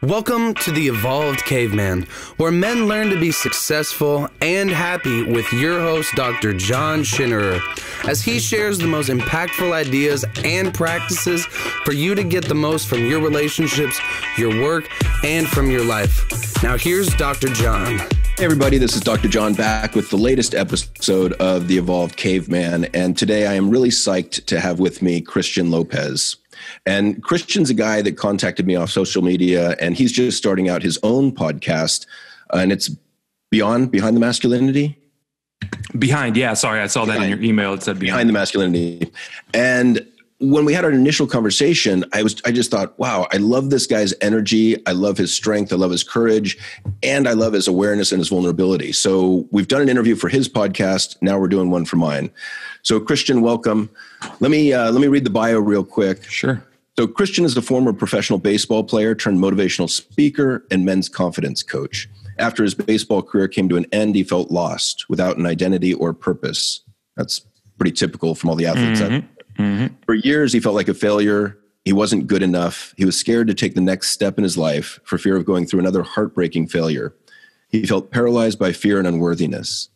Welcome to the Evolved Caveman, where men learn to be successful and happy with your host, Dr. John Schinnerer, as he shares the most impactful ideas and practices for you to get the most from your relationships, your work, and from your life. Now here's Dr. John. Hey everybody, this is Dr. John back with the latest episode of the Evolved Caveman, and today I am really psyched to have with me Christian Lopez. And Christian's a guy that contacted me off social media, and he's just starting out his own podcast, and it's Behind the Masculinity? Yeah. Sorry, I saw that in your email. It said Behind the Masculinity. And when we had our initial conversation, I just thought, wow, I love this guy's energy. I love his strength. I love his courage, and I love his awareness and his vulnerability. So we've done an interview for his podcast. Now we're doing one for mine. So Christian, welcome. Let me read the bio real quick. Sure. So Christian is a former professional baseball player turned motivational speaker and men's confidence coach. After his baseball career came to an end, he felt lost, without an identity or purpose. That's pretty typical from all the athletes. For years, he felt like a failure. He wasn't good enough. He was scared to take the next step in his life for fear of going through another heartbreaking failure. He felt paralyzed by fear and unworthiness.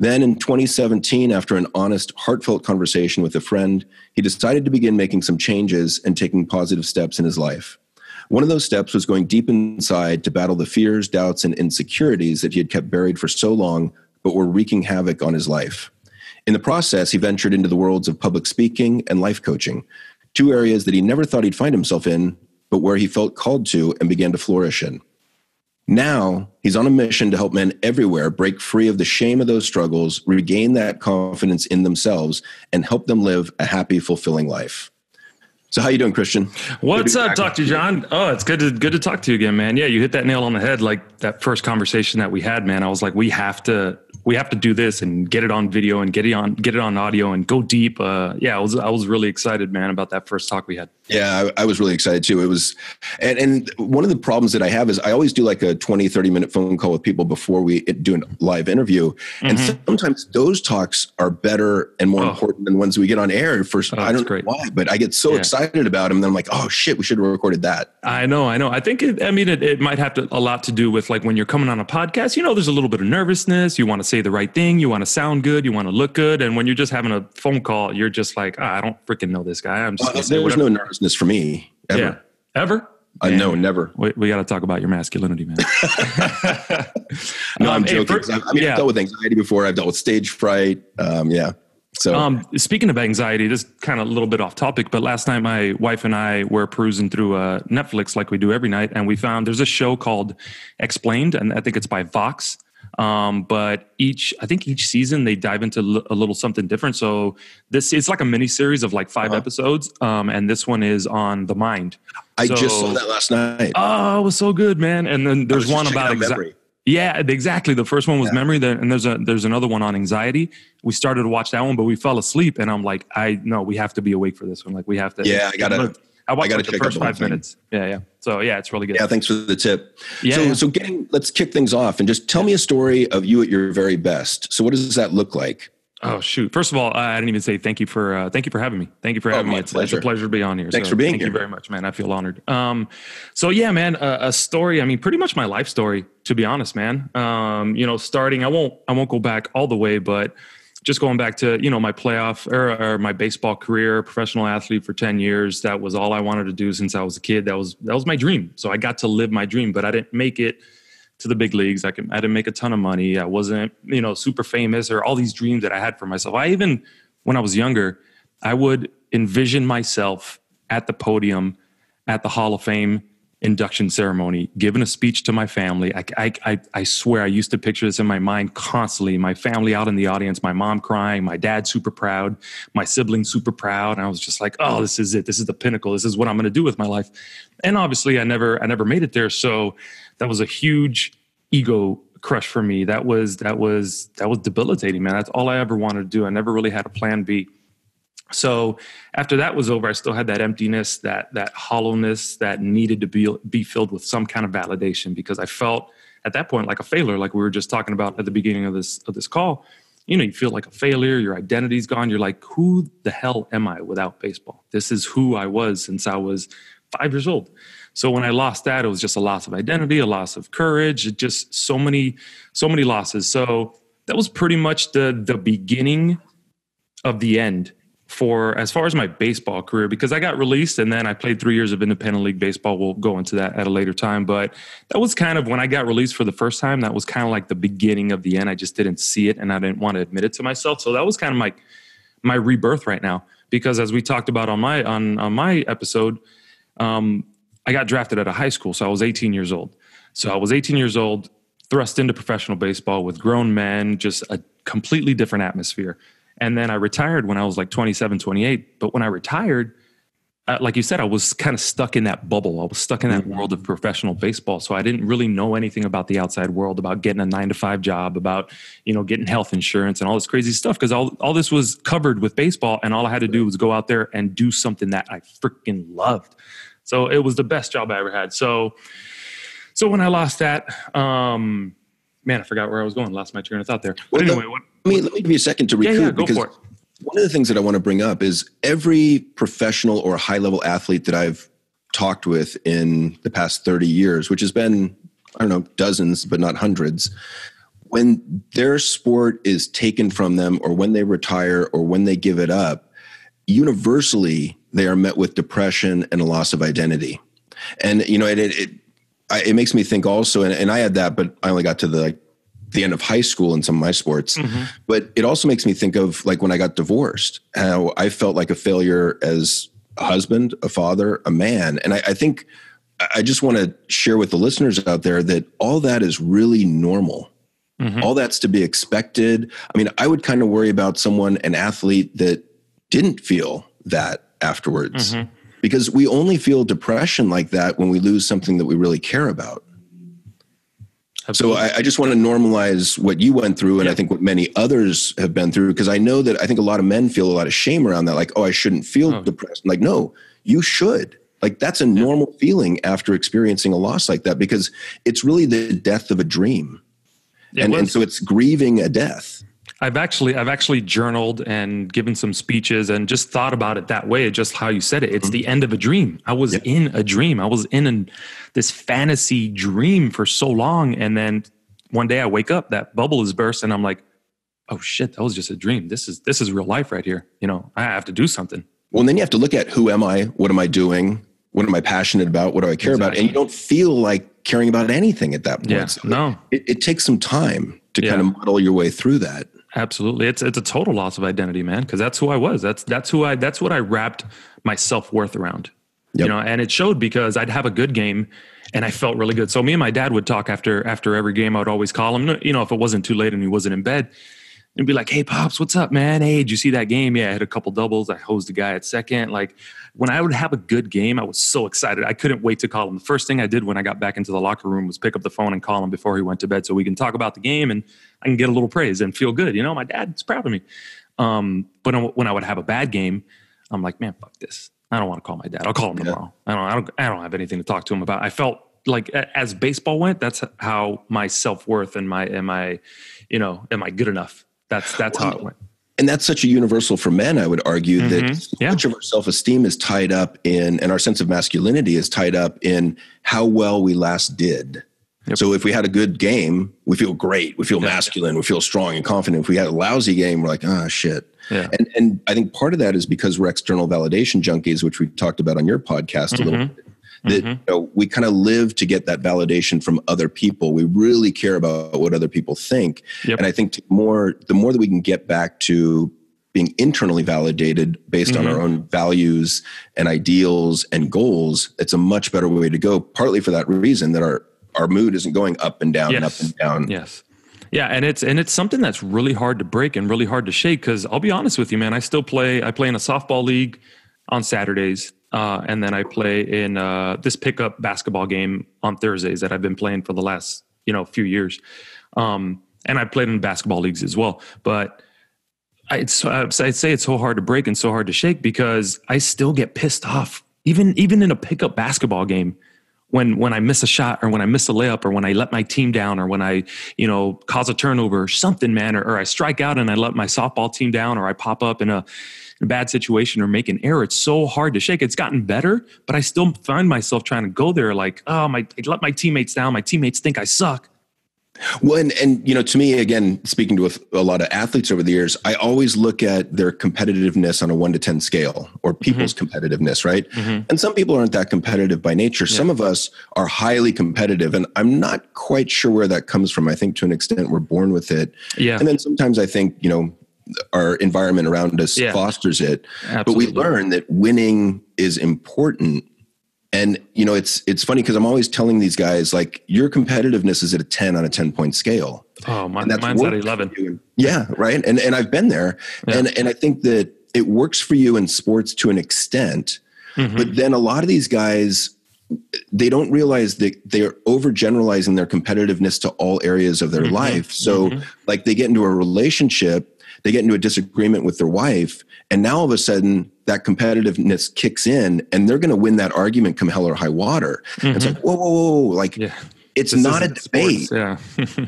Then in 2017, after an honest, heartfelt conversation with a friend, he decided to begin making some changes and taking positive steps in his life. One of those steps was going deep inside to battle the fears, doubts, and insecurities that he had kept buried for so long, but were wreaking havoc on his life. In the process, he ventured into the worlds of public speaking and life coaching, two areas that he never thought he'd find himself in, but where he felt called to and began to flourish in. Now, he's on a mission to help men everywhere break free of the shame of those struggles, regain that confidence in themselves, and help them live a happy, fulfilling life. So how you doing, Christian? What's up, Dr. John? Oh, it's good to talk to you again, man. Yeah, you hit that nail on the head. Like that first conversation that we had, man, I was like, we have to do this and get it on video and get it on audio and go deep. I was really excited, man, about that first talk we had. Yeah, I was really excited too. It was, and one of the problems that I have is I always do like a 20, 30-minute phone call with people before we do a live interview. And sometimes those talks are better and more important than ones we get on air. I don't know why, but I get so excited about them. And then I'm like, oh shit, we should have recorded that. I know. I think it might have a lot to do with like when you're coming on a podcast, there's a little bit of nervousness. You want to say the right thing. You want to sound good. You want to look good. And when you're just having a phone call, you're just like, I don't freaking know this guy. I'm just there was no nervousness for me ever. Yeah. Ever? No, never. We got to talk about your masculinity, man. No, I'm joking. I've dealt with anxiety before. I've dealt with stage fright. So, speaking of anxiety, this is kind of a little bit off topic, but last night my wife and I were perusing through Netflix like we do every night, and we found there's a show called Explained, and I think it's by Vox. But each season they dive into a little something different. So it's like a mini series of like 5 episodes. And this one is on the mind. I just saw that last night. Oh, it was so good, man. And then there's one about memory. Yeah, exactly. The first one was memory. And there's another one on anxiety. We started to watch that one, but we fell asleep. And I'm like, we have to be awake for this one. Like we have to. Yeah, I watched like the first 5 minutes. Yeah. So yeah, it's really good. Yeah, thanks for the tip. Yeah. So let's kick things off and just tell me a story of you at your very best. So what does that look like? Oh shoot! First of all, I didn't even say thank you for having me. Thank you for having me. It's a pleasure to be on here. Thanks for being here. Thank you very much, man. I feel honored. So yeah, man, a story. I mean, pretty much my life story, to be honest, man. Starting, I won't go back all the way, but just going back to, my playoff or my baseball career, professional athlete for 10 years. That was all I wanted to do since I was a kid. That was my dream. So I got to live my dream, but I didn't make it to the big leagues. I didn't make a ton of money. I wasn't, super famous or all these dreams that I had for myself. When I was younger, I would envision myself at the podium at the Hall of Fame induction ceremony, giving a speech to my family. I swear I used to picture this in my mind constantly. My family out in the audience, my mom crying, my dad super proud, my siblings super proud. And I was just like, oh, this is it. This is the pinnacle. This is what I'm going to do with my life. And obviously I never made it there. So that was a huge ego crush for me. That was debilitating, man. That's all I ever wanted to do. I never really had a plan B. So after that was over, I still had that emptiness, that hollowness that needed to be filled with some kind of validation, because I felt at that point like a failure, like we were just talking about at the beginning of this call. You feel like a failure, your identity's gone. You're like, who the hell am I without baseball? This is who I was since I was 5 years old. So when I lost that, it was just a loss of identity, a loss of courage, just so many losses. So that was pretty much the beginning of the end for as far as my baseball career, because I got released and then I played 3 years of independent league baseball. We'll go into that at a later time, but that was kind of when I got released for the first time. That was kind of like the beginning of the end. I just didn't see it and I didn't want to admit it to myself. So that was kind of my rebirth right now, because as we talked about on my episode, I got drafted out of high school. So I was 18 years old. So I was 18 years old, thrust into professional baseball with grown men, just a completely different atmosphere. And then I retired when I was like 27, 28. But when I retired, like you said, I was kind of stuck in that bubble. I was stuck in that world of professional baseball. So I didn't really know anything about the outside world, about getting a 9-to-5 job, about, getting health insurance and all this crazy stuff. Because all this was covered with baseball. And all I had to do was go out there and do something that I freaking loved. So it was the best job I ever had. So when I lost that, man, I forgot where I was going. Lost my train of thought there. But anyway, let me give you a second to recoup. Yeah, go for it. One of the things that I want to bring up is every professional or high-level athlete that I've talked with in the past 30 years, which has been, I don't know, dozens, but not hundreds, when their sport is taken from them or when they retire or when they give it up, universally, they are met with depression and a loss of identity. And, it makes me think also, and I had that, but I only got to the end of high school in some of my sports. Mm-hmm. But it also makes me think of like when I got divorced, how I felt like a failure as a husband, a father, a man. And I think I just want to share with the listeners out there that all that is really normal. Mm-hmm. All that's to be expected. I mean, I would kind of worry about an athlete that didn't feel that afterwards. Mm-hmm. Because we only feel depression like that when we lose something that we really care about. Absolutely. So I just want to normalize what you went through, and I think what many others have been through, because I know that I think a lot of men feel a lot of shame around that, like, oh, I shouldn't feel depressed. I'm like, no, you should. Like, that's a normal feeling after experiencing a loss like that, because it's really the death of a dream. And so it's grieving a death. I've actually journaled and given some speeches and just thought about it that way, just how you said it. It's the end of a dream. I was in a dream. I was in this fantasy dream for so long. And then one day I wake up, that bubble is burst and I'm like, oh shit, that was just a dream. This is real life right here. I have to do something. Well, and then you have to look at who am I? What am I doing? What am I passionate about? What do I care about? And you don't feel like caring about anything at that point. Yeah, so no. It takes some time to kind of muddle your way through that. Absolutely. It's a total loss of identity, man. Cause that's who I was. That's what I wrapped my self-worth around, and it showed because I'd have a good game and I felt really good. So me and my dad would talk after every game. I would always call him, if it wasn't too late and he wasn't in bed, and be like, hey Pops, what's up, man? Hey, did you see that game? Yeah. I hit a couple doubles. I hosed a guy at second. Like when I would have a good game, I was so excited. I couldn't wait to call him. The first thing I did when I got back into the locker room was pick up the phone and call him before he went to bed so we can talk about the game and I can get a little praise and feel good. My dad's proud of me. But when I would have a bad game, I'm like, man, fuck this. I don't want to call my dad. I'll call him tomorrow. I don't have anything to talk to him about. I felt like as baseball went, that's how my self-worth and am I good enough? That's how it went. And that's such a universal for men, I would argue, that so much of our self-esteem is tied up in, and our sense of masculinity is tied up in how well we last did. Yep. So if we had a good game, we feel great. We feel masculine. We feel strong and confident. If we had a lousy game, we're like, shit. Yeah. And I think part of that is because we're external validation junkies, which we talked about on your podcast a little bit. That we kind of live to get that validation from other people. We really care about what other people think. Yep. And I think the more that we can get back to being internally validated based on our own values and ideals and goals, it's a much better way to go, partly for that reason that our mood isn't going up and down and up and down. Yes. Yeah. And it's something that's really hard to break and really hard to shake. Cause I'll be honest with you, man, I play in a softball league on Saturdays. And then I play in this pickup basketball game on Thursdays that I've been playing for the last few years. And I played in basketball leagues as well. But I'd say it's so hard to break and so hard to shake because I still get pissed off, even in a pickup basketball game, when I miss a shot or when I miss a layup or when I let my team down or when I cause a turnover or something, man, or I strike out and I let my softball team down or I pop up in a a bad situation or make an error, it's so hard to shake. It's gotten better, but I still find myself trying to go there like, oh, I let my teammates down. My teammates think I suck. Well, and to me, again, speaking to a lot of athletes over the years, I always look at their competitiveness on a 1 to 10 scale, or people's competitiveness, right? And some people aren't that competitive by nature. Yeah. Some of us are highly competitive, and I'm not quite sure where that comes from. I think to an extent we're born with it. Yeah. And then sometimes I think, our environment around us fosters it. Absolutely. But we learn that winning is important. And, it's funny because I'm always telling these guys, like, your competitiveness is at a 10 on a 10-point scale. Oh, mine's at 11. Yeah, right. And I've been there. Yeah. And I think that it works for you in sports to an extent. But then a lot of these guys, they don't realize that they're overgeneralizing their competitiveness to all areas of their life. So like they get into a relationship, they get into a disagreement with their wife, and now all of a sudden that competitiveness kicks in and they're going to win that argument come hell or high water. It's like, whoa. Like, it's not a debate.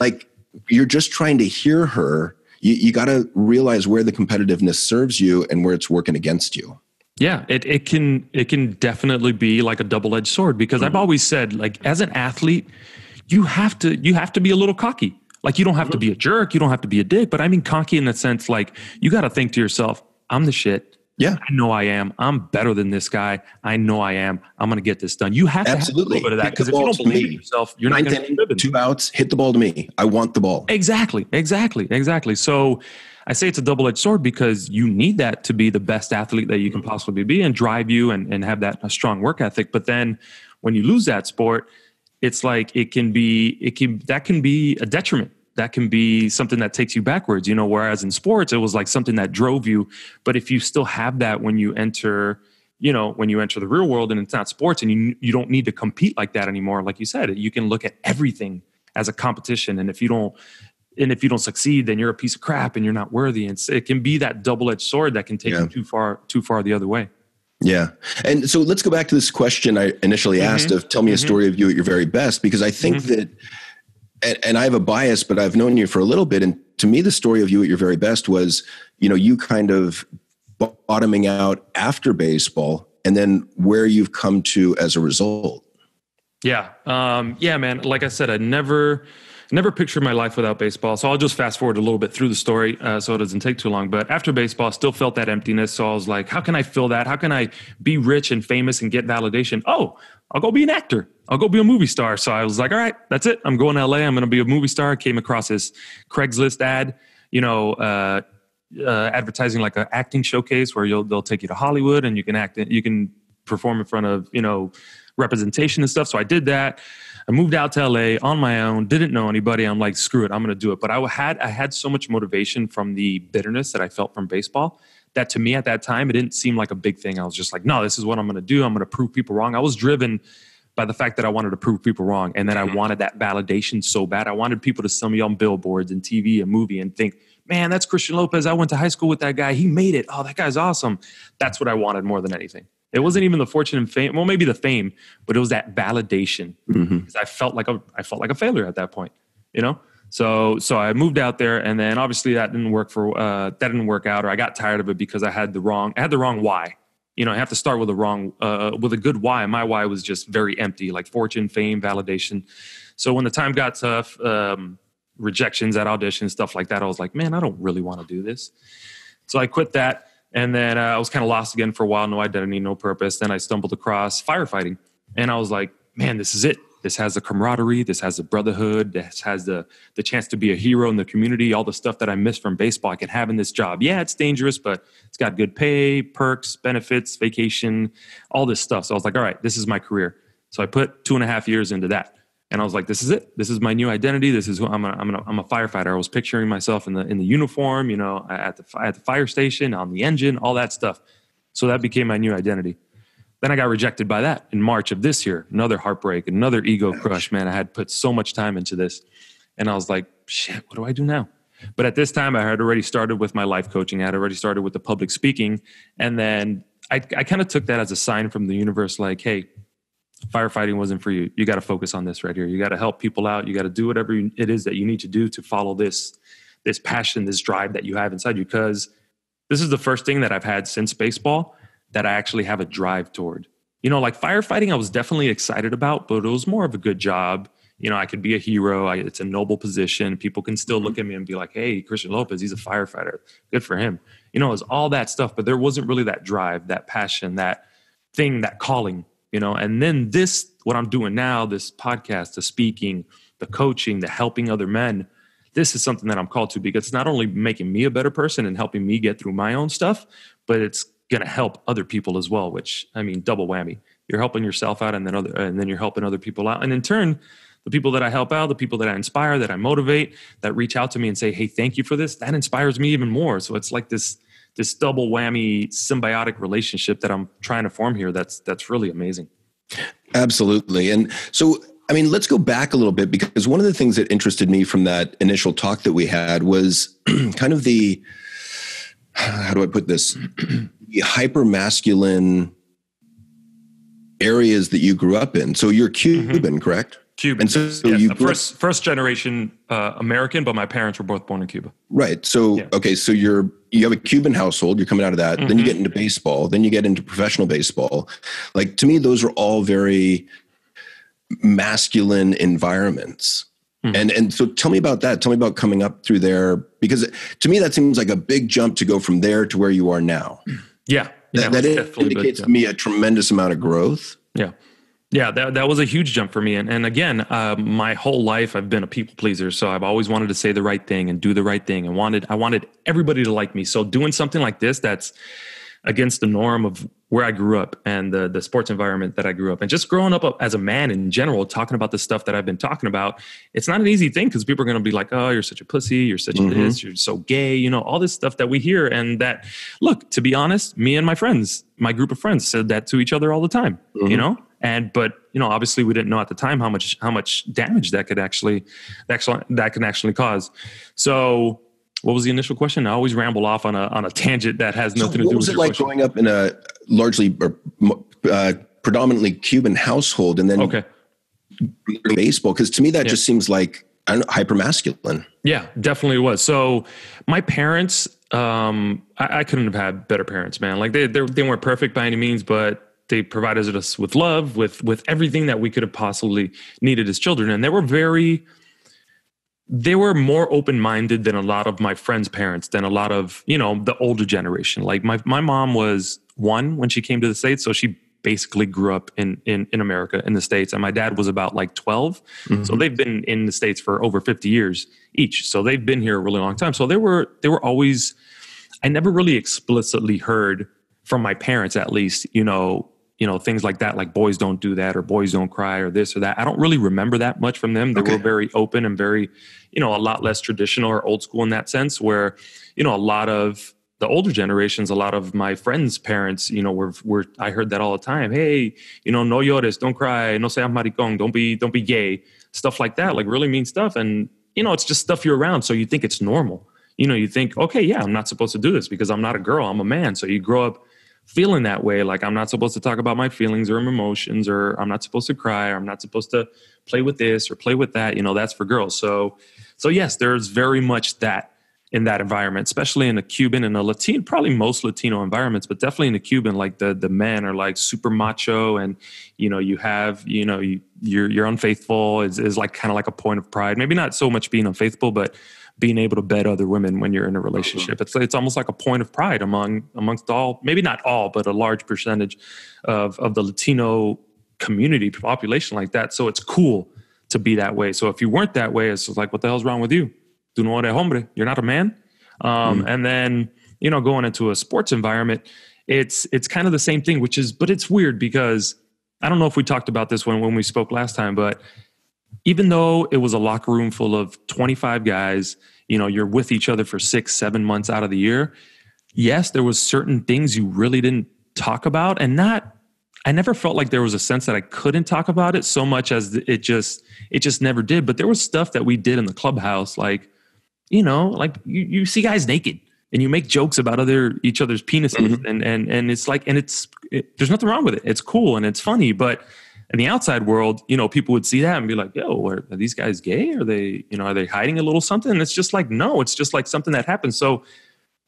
Like, you're just trying to hear her. You got to realize where the competitiveness serves you and where it's working against you. Yeah, it can definitely be like a double-edged sword, because I've always said, like, as an athlete, you have to be a little cocky. Like, you don't have to be a jerk, you don't have to be a dick, but I mean cocky in the sense, like, you got to think to yourself, I'm the shit. Yeah, I know I am. I'm better than this guy. I know I am. I'm going to get this done. You have to have a little bit of that, because if you don't believe in yourself, you're not going to live in 2 outs, hit the ball to me. I want the ball. Exactly. So I say it's a double-edged sword, because you need that to be the best athlete that you can possibly be and drive you and have that a strong work ethic. But then when you lose that sport, it's like that can be a detriment. That can be something that takes you backwards, whereas in sports, it was like something that drove you. But if you still have that when you enter the real world and it's not sports, and you don't need to compete like that anymore, like you said, you can look at everything as a competition. And if you don't succeed, then you're a piece of crap and you're not worthy. And it can be that double-edged sword that can take you too far the other way. Yeah. And so let's go back to this question I initially asked of, tell me a story of you at your very best, because I think that, and I have a bias, but I've known you for a little bit. And to me, the story of you at your very best was, you kind of bottoming out after baseball, and then where you've come to as a result. Yeah. Man. Like I said, I never pictured my life without baseball. So I'll just fast forward a little bit through the story so it doesn't take too long. But after baseball, I still felt that emptiness. So I was like, how can I fill that? How can I be rich and famous and get validation? Oh, I'll go be an actor. I'll go be a movie star. So I was like, all right, that's it. I'm going to LA. I'm going to be a movie star. I came across this Craigslist ad, advertising like an acting showcase where they'll take you to Hollywood and you can act, you can perform in front of, representation and stuff. So I did that. I moved out to LA on my own, didn't know anybody. I'm like, screw it, I'm going to do it. But I had so much motivation from the bitterness that I felt from baseball that to me at that time, it didn't seem like a big thing. I was just like, no, this is what I'm going to do. I'm going to prove people wrong. I was driven by the fact that I wanted to prove people wrong. And then I wanted that validation so bad. I wanted people to see me on billboards and TV and movie and think, man, that's Christian Lopez. I went to high school with that guy. He made it. Oh, that guy's awesome. That's what I wanted more than anything. It wasn't even the fortune and fame. Well, maybe the fame, but it was that validation. Because I felt like a failure at that point, So I moved out there, and then obviously that didn't work out, or I got tired of it because I had the wrong why. I have to start with with a good why. My why was just very empty, like fortune, fame, validation. So when the time got tough, rejections at auditions, stuff like that, I was like, man, I don't really want to do this. So I quit that. And then I was kind of lost again for a while. No identity, no purpose. Then I stumbled across firefighting, and I was like, man, this is it. This has the camaraderie. This has the brotherhood. This has the chance to be a hero in the community. All the stuff that I missed from baseball, I can have in this job. Yeah, it's dangerous, but it's got good pay, perks, benefits, vacation, all this stuff. So I was like, all right, this is my career. So I put 2.5 years into that, and I was like, this is it. This is my new identity. This is who I'm a firefighter. I was picturing myself in the uniform, at the fire station, on the engine, all that stuff. So that became my new identity. Then I got rejected by that in March of this year. Another heartbreak, another ego crush, man. I had put so much time into this. And I was like, shit, what do I do now? But at this time, I had already started with my life coaching. I had already started with the public speaking. And then I kind of took that as a sign from the universe, like, hey, firefighting wasn't for you. You got to focus on this right here. You got to help people out. You got to do whatever it is that you need to do to follow this passion, this drive that you have inside you. Because this is the first thing that I've had since baseball that I actually have a drive toward. You know, like firefighting, I was definitely excited about, but it was more of a good job. You know, I could be a hero. It's a noble position. People can still look at me and be like, hey, Christian Lopez, he's a firefighter. Good for him. You know, it was all that stuff, but there wasn't really that drive, that passion, that thing, that calling, you know. And then this, what I'm doing now, this podcast, the speaking, the coaching, the helping other men, this is something that I'm called to because it's not only making me a better person and helping me get through my own stuff, but it's going to help other people as well, which, I mean, double whammy. You're helping yourself out and then you're helping other people out. And in turn, the people that I help out, the people that I inspire, that I motivate, that reach out to me and say, hey, thank you for this, that inspires me even more. So it's like this double whammy symbiotic relationship that I'm trying to form here. That's really amazing. Absolutely. And so, I mean, let's go back a little bit, because one of the things that interested me from that initial talk that we had was kind of the, how do I put this, the hyper masculine areas that you grew up in. So you're Cuban, correct? Cuban. And so yes, you first generation American, but my parents were both born in Cuba. Right. So, yeah. Okay. So you have a Cuban household, you're coming out of that. Then you get into baseball, then you get into professional baseball. Like, to me, those are all very masculine environments. And so tell me about that. Tell me about coming up through there, because to me, that seems like a big jump to go from there to where you are now. Yeah. That indicates to me a tremendous amount of growth. Yeah. Yeah, that was a huge jump for me. And again, my whole life, I've been a people pleaser. So I've always wanted to say the right thing and do the right thing. And I wanted everybody to like me. So doing something like this, that's against the norm of where I grew up and the sports environment that I grew up, and just growing up as a man in general, talking about the stuff that I've been talking about. It's not an easy thing, because people are going to be like, oh, you're such a pussy. You're such a this, you're so gay, you know, all this stuff that we hear. And that, look, to be honest, me and my friends, my group of friends said that to each other all the time, you know? But you know, obviously we didn't know at the time how much damage that can actually cause. So what was the initial question? I always ramble off on a tangent that has nothing to do with. What was it like growing up in a largely or predominantly Cuban household, and then baseball? Because to me, that just seems like, I don't know, hyper masculine. Yeah, definitely was. So my parents, I couldn't have had better parents, man. Like they weren't perfect by any means, but they provided us with love, with everything that we could have possibly needed as children. And they were more open-minded than a lot of my friends' parents, than a lot of, you know, the older generation. Like my mom was 1 when she came to the States. So she basically grew up in America, in the States. And my dad was about like 12. So they've been in the States for over 50 years each. So they've been here a really long time. So they were always, I never really explicitly heard from my parents, at least, you know, things like that, like boys don't do that, or boys don't cry, or this or that. I don't really remember that much from them. They were very open and very, you know, a lot less traditional or old school in that sense, where, you know, a lot of the older generations, a lot of my friends' parents, you know, were I heard that all the time. Hey, you know, no llores, don't cry, no seas maricón, don't be gay, stuff like that, like really mean stuff. And, you know, it's just stuff you're around. So you think it's normal. You know, you think, okay, yeah, I'm not supposed to do this because I'm not a girl, I'm a man. So you grow up feeling that way, like I'm not supposed to talk about my feelings or emotions, or I'm not supposed to cry, or I'm not supposed to play with this or play with that. You know, that's for girls. So yes, there's very much that in that environment, especially in a Cuban and a Latino, probably most Latino environments, but definitely in the Cuban, like the men are like super macho, and, you know, you have, you know, you're unfaithful is like kind of like a point of pride. Maybe not so much being unfaithful, but being able to bed other women when you're in a relationship. It's almost like a point of pride amongst all, maybe not all, but a large percentage of the Latino community population like that. So it's cool to be that way. So if you weren't that way, it's like, what the hell's wrong with you? Tú no eres hombre. You're not a man. And then, you know, going into a sports environment, it's kind of the same thing, but it's weird, because I don't know if we talked about this when we spoke last time, but even though it was a locker room full of 25 guys, you know, you're with each other for 6-7 months out of the year. Yes, there was certain things you really didn't talk about, and I never felt like there was a sense that I couldn't talk about it so much as it just never did. But there was stuff that we did in the clubhouse, like, you know, like you see guys naked and you make jokes about each other's penises, and it's like, there's nothing wrong with it. It's cool and it's funny, but in the outside world, you know, people would see that and be like, yo, are these guys gay? Are they hiding a little something? And it's just like, no, it's just like something that happens. So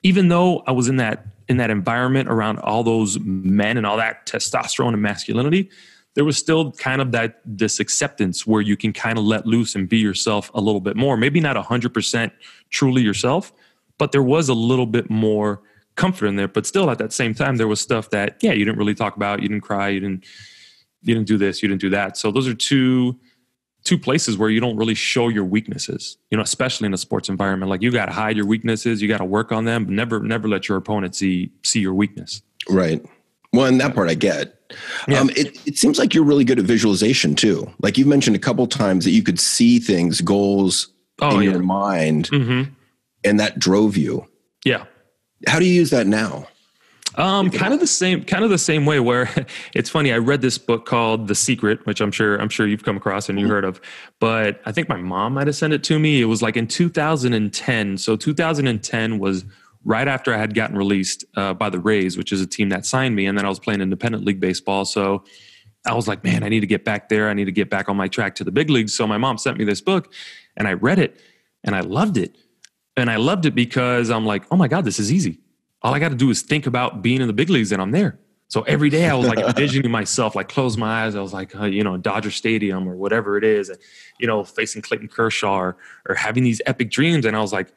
even though I was in that environment around all those men and all that testosterone and masculinity, there was still kind of this acceptance where you can kind of let loose and be yourself a little bit more. Maybe not 100% truly yourself, but there was a little bit more comfort in there. But still, at that same time, there was stuff that, you didn't really talk about. You didn't cry. You didn't do this. You didn't do that. So those are two places where you don't really show your weaknesses, especially in a sports environment. Like, you got to hide your weaknesses. You got to work on them, but never let your opponent see your weakness. Right. Well, and that part I get. Yeah. It seems like you're really good at visualization too. Like, you've mentioned a couple times that you could see things, goals in your mind, and that drove you. Yeah. How do you use that now? Kind of the same way, where it's funny. I read this book called The Secret, which I'm sure you've come across and you heard of, but I think my mom might've sent it to me. It was like in 2010. So 2010 was right after I had gotten released by the Rays, which is a team that signed me. And then I was playing independent league baseball. So I was like, man, I need to get back there. I need to get back on my track to the big leagues. So my mom sent me this book and I read it and I loved it. And I loved it because I'm like, oh my God, this is easy. All I got to do is think about being in the big leagues and I'm there. So every day I was like envisioning myself, like close my eyes. I was like, Dodger Stadium or whatever it is, and, facing Clayton Kershaw or having these epic dreams. And I was like,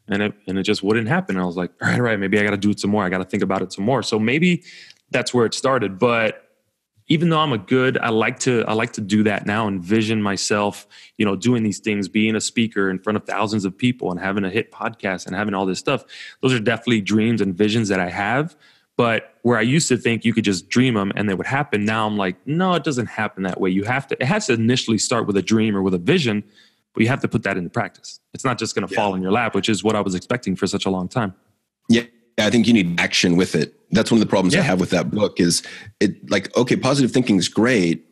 and it just wouldn't happen. I was like, all right, maybe I got to do it some more. I got to think about it some more. So maybe that's where it started. But even though I like to do that now, envision myself, doing these things, being a speaker in front of thousands of people and having a hit podcast and having all this stuff. Those are definitely dreams and visions that I have. But where I used to think you could just dream them and they would happen, now I'm like, no, it doesn't happen that way. It has to initially start with a dream or with a vision, but you have to put that into practice. It's not just going to fall in your lap, which is what I was expecting for such a long time. Yeah. I think you need action with it. That's one of the problems I have with that book is okay, positive thinking is great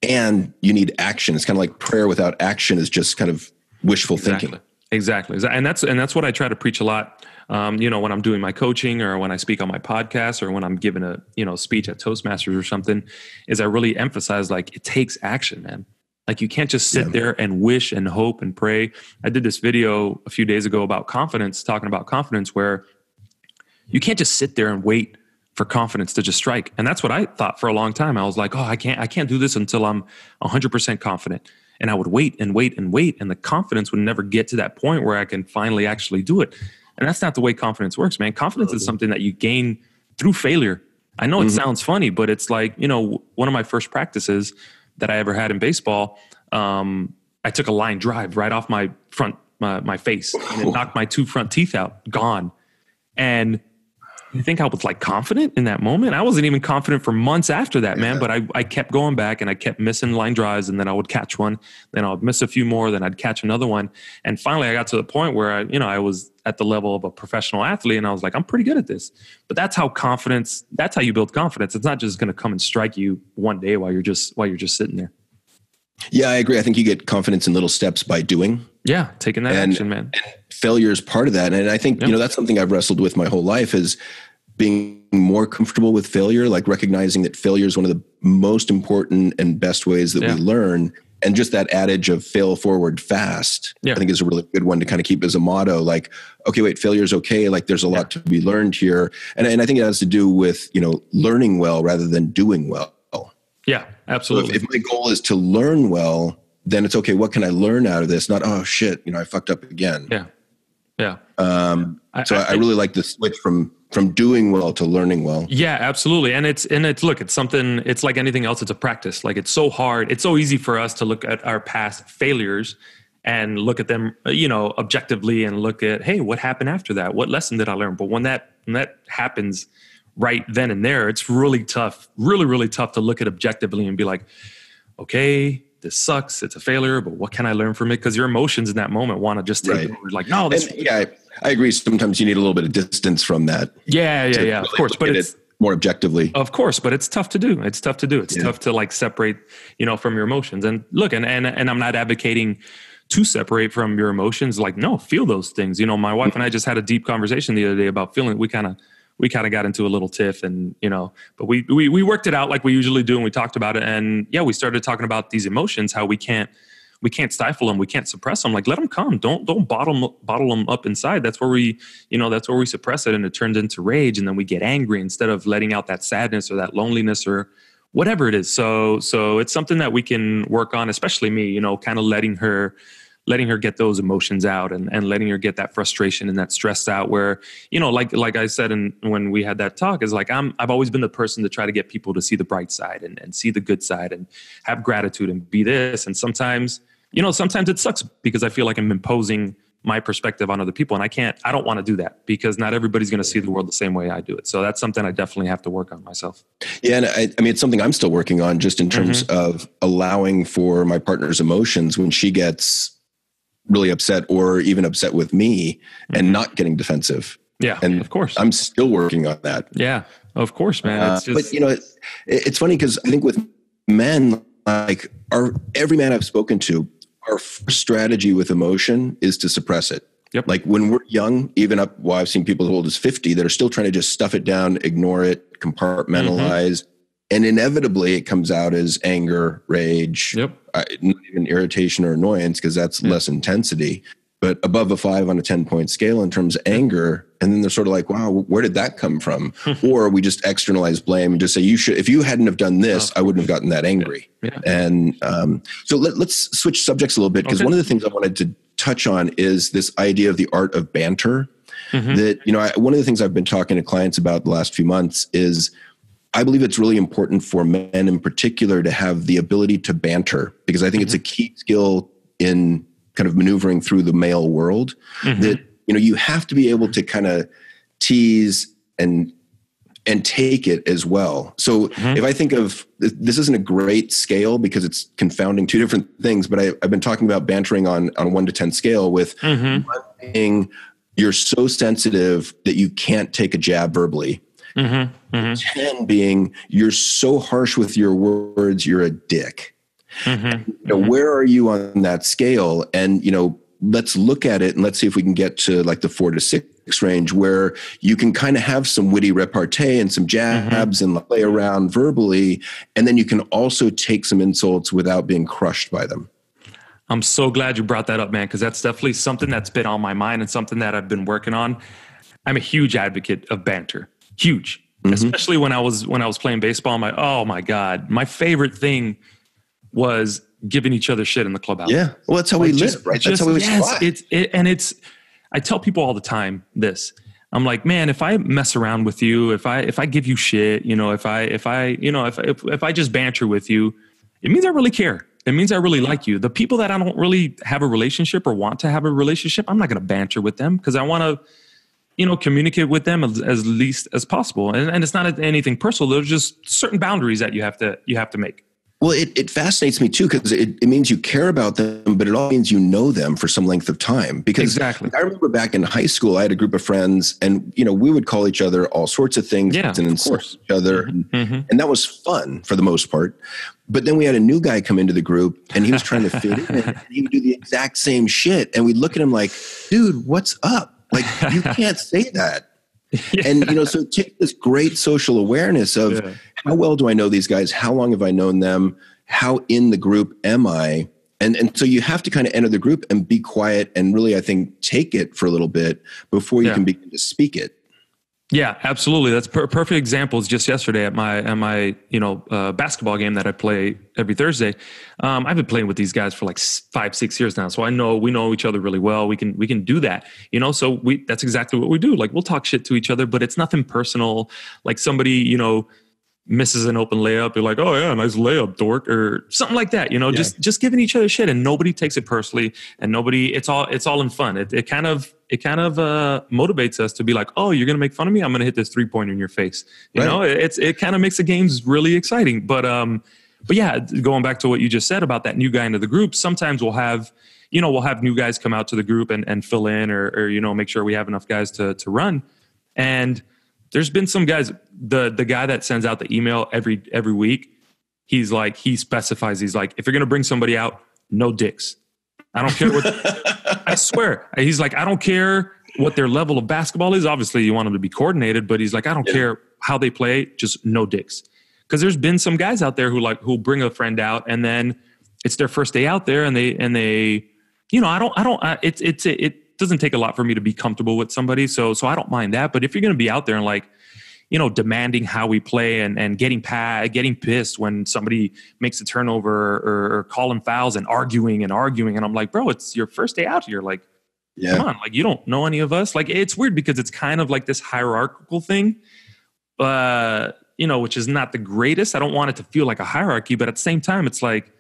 and you need action. It's kind of like prayer without action is just kind of wishful thinking. Exactly. And that's what I try to preach a lot. When I'm doing my coaching or when I speak on my podcast or when I'm giving a speech at Toastmasters or something, is I really emphasize it takes action, man. Like, you can't just sit there and wish and hope and pray. I did this video a few days ago about confidence, talking about confidence, where you can't just sit there and wait for confidence to just strike. And that's what I thought for a long time. I was like, I can't do this until I'm 100% confident. And I would wait and wait and wait. And the confidence would never get to that point where I can finally actually do it. And that's not the way confidence works, man. Confidence is something that you gain through failure. I know it sounds funny, but it's like, one of my first practices that I ever had in baseball, I took a line drive right off my my face and it knocked my 2 front teeth out, gone. And you think I was confident in that moment? I wasn't even confident for months after that, man. But I kept going back and I kept missing line drives, and then I would catch one, then I would miss a few more, then I'd catch another one. And finally I got to the point where I was at the level of a professional athlete and I was like, I'm pretty good at this. But that's how you build confidence. It's not just going to come and strike you one day while you're just sitting there. Yeah, I agree. I think you get confidence in little steps by doing. Yeah, taking that action, man. Failure is part of that. And I think, that's something I've wrestled with my whole life is being more comfortable with failure, like recognizing that failure is one of the most important and best ways that we learn. And just that adage of fail forward fast, I think is a really good one to kind of keep as a motto. Like, okay, wait, failure is okay. Like, there's a lot to be learned here. And I think it has to do with, learning well rather than doing well. Yeah, absolutely. So if my goal is to learn well, then it's okay. What can I learn out of this? Not, oh shit, I fucked up again. Yeah. Yeah. I really like the switch from doing well to learning well. Yeah, absolutely. And it's something, it's like anything else. It's a practice. Like, it's so hard. It's so easy for us to look at our past failures and look at them, objectively and look at, hey, what happened after that? What lesson did I learn? But when that happens right then and there, it's really tough, really, really tough to look at objectively and be like, okay, this sucks. It's a failure, but what can I learn from it? Because your emotions in that moment want to just take over. Like, no, this. I agree. Sometimes you need a little bit of distance from that. Yeah. Of course, but it's more objectively. Of course, but it's tough to do. It's tough to separate, from your emotions. And look, and I'm not advocating to separate from your emotions. Like, no, feel those things. My wife and I just had a deep conversation the other day about feeling. We kind of got into a little tiff and, but we worked it out like we usually do. And we talked about it. And we started talking about these emotions, how we can't we can't stifle them. We can't suppress them. Like, let them come. Don't bottle them up inside. That's where we suppress it, and it turns into rage. And then we get angry instead of letting out that sadness or that loneliness or whatever it is. So it's something that we can work on, especially me, kind of letting her get those emotions out and letting her get that frustration and that stress out where, like I said, when we had that talk, is like, I've always been the person to try to get people to see the bright side and see the good side and have gratitude and be this. And sometimes it sucks because I feel like I'm imposing my perspective on other people, and I don't want to do that because not everybody's going to see the world the same way I do it. So that's something I definitely have to work on myself. Yeah. And I mean, it's something I'm still working on just in terms of allowing for my partner's emotions when she gets really upset or even upset with me and not getting defensive. Yeah. And of course I'm still working on that. Yeah, of course, man. It's just, but it's funny because I think with men, like every man I've spoken to, our first strategy with emotion is to suppress it. Yep. Like when we're young, even I've seen people as old as 50 that are still trying to just stuff it down, ignore it, compartmentalize. And inevitably it comes out as anger, rage, not even irritation or annoyance, because that's less intensity, but above a 5 on a 10-point scale in terms of anger. And then they're sort of like, wow, where did that come from? Or we just externalize blame and just say, if you hadn't have done this, I wouldn't have gotten that angry. Yeah. And so let's switch subjects a little bit, because one of the things I wanted to touch on is this idea of the art of banter. That, one of the things I've been talking to clients about the last few months is I believe it's really important for men in particular to have the ability to banter, because I think it's a key skill in kind of maneuvering through the male world. That, you have to be able to kind of tease and take it as well. So if I think of, this isn't a great scale because it's confounding two different things, but I've been talking about bantering on a 1 to 10 scale with one being you're so sensitive that you can't take a jab verbally. 10 being you're so harsh with your words, you're a dick. Where are you on that scale? And, let's look at it and let's see if we can get to like the 4 to 6 range where you can kind of have some witty repartee and some jabs and play around verbally. And then you can also take some insults without being crushed by them. I'm so glad you brought that up, man, because that's definitely something that's been on my mind and something that I've been working on. I'm a huge advocate of banter. Huge. Especially when I was playing baseball. Oh my God. My favorite thing was giving each other shit in the clubhouse. Yeah. Well, that's how we live, right? That's how we squat. I tell people all the time this. I'm like, man, if I mess around with you, if I give you shit, if I just banter with you, it means I really care. It means I really like you. The people that I don't really have a relationship or want to have a relationship, I'm not going to banter with them because I want to, communicate with them as least as possible. And it's not anything personal. There's just certain boundaries that you have to make. Well, it fascinates me too, because it means you care about them, but it all means you know them for some length of time. Because exactly. I remember back in high school, I had a group of friends and, we would call each other all sorts of things and insult each other. And that was fun for the most part. But then we had a new guy come into the group and he was trying to fit in and he would do the exact same shit. And we'd look at him like, dude, what's up? Like, you can't say that. And, so take this great social awareness of how well do I know these guys? How long have I known them? How in the group am I? And so you have to kind of enter the group and be quiet and really, I think, take it for a little bit before you can begin to speak it. Yeah, absolutely. That's perfect examples. Just yesterday at my basketball game that I play every Thursday, I've been playing with these guys for like 5-6 years now. So we know each other really well. We can do that, so that's exactly what we do. Like we'll talk shit to each other, but it's nothing personal. Like somebody, misses an open layup, you're like, oh yeah, nice layup, dork, or something like that. Just giving each other shit, and nobody takes it personally, and it's all in fun. It kind of motivates us to be like, oh, you're gonna make fun of me, I'm gonna hit this 3-pointer in your face. It kind of makes the games really exciting. But yeah, going back to what you just said about that new guy into the group, sometimes we'll have new guys come out to the group and fill in or make sure we have enough guys to run. And there's been some guys, the guy that sends out the email every week, he specifies, he's like, if you're going to bring somebody out, no dicks. I don't care what, I swear. He's like, I don't care what their level of basketball is. Obviously you want them to be coordinated, but he's like, I don't care how they play, just no dicks. Because there's been some guys out there who'll bring a friend out and then it's their first day out there, and they, you know, it doesn't take a lot for me to be comfortable with somebody. So I don't mind that. But if you're going to be out there and like, you know, demanding how we play and getting pissed when somebody makes a turnover or calling fouls and arguing. And I'm like, bro, it's your first day out here. Like, come on, like you don't know any of us. Like it's weird because it's kind of like this hierarchical thing, you know, which is not the greatest. I don't want it to feel like a hierarchy, but at the same time, it's like,